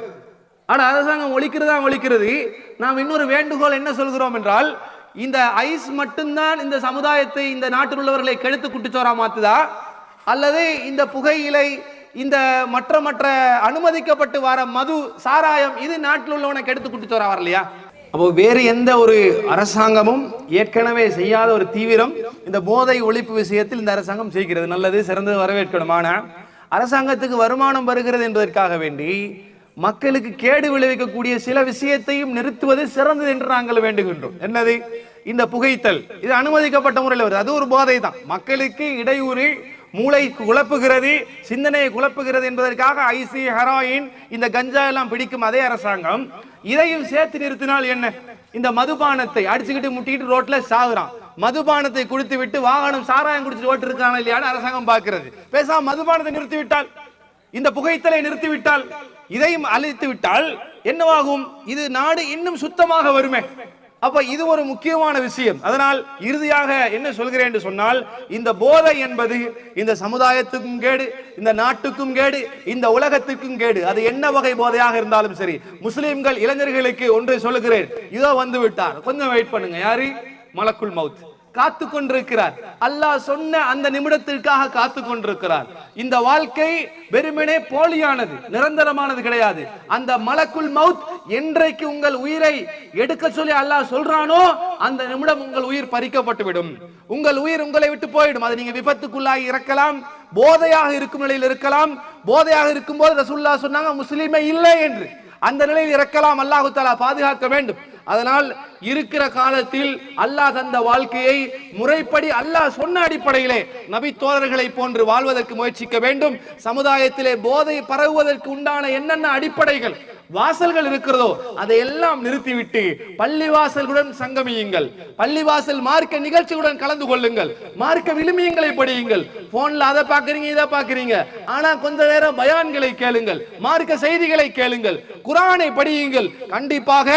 ஆனா அரசாங்கம் ஒழிக்கிறது. நாம் இன்னொரு வேண்டுகோள் என்ன சொல்கிறோம் என்றால், இந்த ஐஸ் மட்டும்தான் இந்த சமுதாயத்தை, இந்த நாட்டில் உள்ளவர்களை கெடுத்து குட்டிச்சோரா மாத்துதா, அல்லது இந்த புகையிலை, இந்த மற்ற அனுமதிக்கப்பட்டு வர மது, சாராயம், இது நாட்டில் உள்ளவனை கெடுத்து குட்டிச்சோரா வரலையா? அப்போ வேறு எந்த ஒரு அரசாங்கமும் ஏற்கனவே செய்யாத ஒரு தீவிரம் இந்த போதை ஒழிப்பு விஷயத்தில் இந்த அரசாங்கம் செய்கிறது. நல்லது, சிறந்தது, வரவேற்கணும். ஆனால் அரசாங்கத்துக்கு வருமானம் வருகிறது என்பதற்காக வேண்டி மக்களுக்கு கேடு விளைவிக்கக்கூடிய சில விஷயத்தையும் நிறுத்துவது சிறந்தது என்று நாங்கள் வேண்டுகின்றோம். என்னது? இந்த புகைத்தல், இது அனுமதிக்கப்பட்ட முறையில் வருது, அது ஒரு போதை தான். மக்களுக்கு இடையூறு, மூளை குழப்புகிறது, சிந்தனையை குழப்புகிறது என்பதற்காக ஐசி, ஹெராயின், இந்த கஞ்சா எல்லாம் பிடிக்கும் அதே அரசாங்கம் இதையும் சேர்த்து நிறுத்தினால் என்ன? இந்த மதுபானத்தை அடிச்சுக்கிட்டு முட்டிக்கிட்டு ரோட்ல சாகுறான், மதுபானத்தை குடித்து விட்டு வாகனம் சாராயம் குடிச்சு ஓட்டு இருக்கான இல்லையான்னு அரசாங்கம் பார்க்கிறது. பேசாம மதுபானத்தை நிறுத்திவிட்டால், இந்த புகைத்தலை நிறுத்திவிட்டால், இதையும் அழித்து விட்டால் என்னவாகும்? இது நாடு இன்னும் சுத்தமாக வருமே. அப்ப இது ஒரு முக்கியமான விஷயம். அதனால் இறுதியாக என்ன சொல்கிறேன் என்று சொன்னால், இந்த போதை என்பது இந்த சமுதாயத்துக்கும் கேடு, இந்த நாட்டுக்கும் கேடு, இந்த உலகத்துக்கும் கேடு. அது என்ன வகை போதையாக இருந்தாலும் சரி. முஸ்லிம்கள் இளைஞர்களுக்கு ஒன்றை சொல்லுகிறேன், இதோ வந்து விட்டார், கொஞ்சம் வெயிட் பண்ணுங்க. யாரு? மலக்குல் மவுத் காத்து கொண்டிருக்கிறார். அல்லாஹ் சொன்ன அந்த நிமிடத்திற்காக காத்து கொண்டிருக்கிறார். இந்த வாழ்க்கை வெறுமனே போலியானது, நிரந்தரமானது கிடையாது. அந்த மலக்குல் மவுத் என்றைக்கு உங்கள் உயிரை எடுக்க சொல்லி அல்லாஹ் சொல்றானோ அந்த நிமிடம் உங்கள் உயிர் பறிக்கப்பட்டு விடும். உங்கள் உயிர் உங்களை விட்டு போயிடும். அது நீங்க விபத்துக்குள்ளாகி இறக்கலாம், போதையாக இருக்கும் நிலையில் இருக்கலாம். போதையாக இருக்கும் போது ரசூலுல்லாஹ் சொன்னாங்க முஸ்லிமே இல்லை என்று. அந்த நிலையில் இறக்கலாம். அல்லாஹ் தஆலா பாதுகாக்க வேண்டும். அதனால் இருக்கிற காலத்தில் அல்லாஹ் தந்த வாழ்க்கையை முறைப்படி அல்லாஹ் சொன்ன அடிப்படையிலே நபி தோழர்களை போன்று வாழ்வதற்கு முயற்சிக்க வேண்டும். சமுதாயத்திலே போதை பரவுவதற்கு உண்டான என்னென்ன அடிப்படைகள், வாசல்கள் இருக்கிறதோ அதையெல்லாம் நிறுத்திவிட்டு பள்ளிவாசல்களுடன் சங்கமியுங்கள், பள்ளிவாசல் மார்க்க நிகழ்ச்சியுடன் கலந்து கொள்ளுங்கள், மார்க்க விழுமியங்களை படியுங்கள். போன்ல அதை பாக்குறீங்க, இதை பாக்குறீங்க, ஆனா கொஞ்ச நேரம் பயான்களை கேளுங்கள், மார்க்க செய்திகளை கேளுங்கள், குர்ஆனை படியுங்கள். கண்டிப்பாக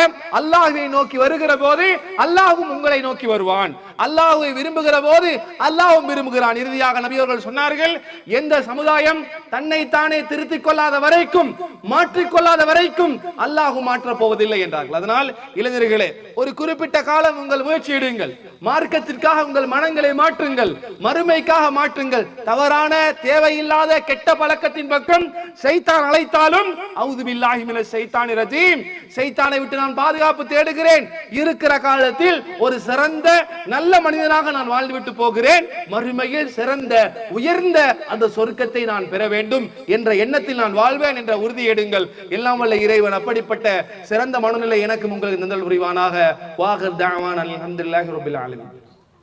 அல்லாஹ்வை நோக்கி வருகிற போது அல்லாஹ்வும் உங்களை நோக்கி வருவான். அல்லாஹ்வை விரும்புகிற போது அல்லாஹ்வும் விரும்புகிறான். இறுதியாக நபி அவர்கள் சொன்னார்கள், எந்த சமுதாயம் தன்னை தானே திருத்திக் கொள்ளாத வரைக்கும், மாற்றிக்கொள்ளாத வரைக்கும் அல்லாஹ் மாற்றப் போவதில்லை என்றார்கள். அதனால் இளைஞர்களே, ஒரு குறிப்பிட்ட காலம் உங்கள் முயற்சி எடுங்கள், மார்க்கத்திற்காக உங்கள் மனங்களை மாற்றுங்கள், மறுமைக்காக மாற்றுங்கள். தவறான தேவையில்லாத கெட்ட பழக்கத்தின் பக்கம் ஷைத்தான் அழைத்தாலும் அஊது பில்லாஹி மினஷ் ஷைத்தானிர் ரஜீம், ஷைத்தானை விட்டு நான் பாதுகாப்பு தேடுகிறேன். இருக்கிற காலத்தில் ஒரு சிறந்த நல்ல மனிதனாக நான் வாழ்ந்துவிட்டு போகிறேன், மறுமையில் சிறந்த உயர்ந்த அந்த சொர்க்கத்தை நான் பெற வேண்டும் என்ற எண்ணத்தில் நான் வாழ்வேன் என்ற உறுதி எடுங்கள். எல்லாம் வல்ல இறைவன் அப்படிப்பட்ட சிறந்த மனநிலை எனக்கும் உங்களுக்கு நந்தல் புரிவானாக. வாஹிர் தஅவானா அல்ஹம்துலில்லாஹி ரப்பில் ஆலமீன்.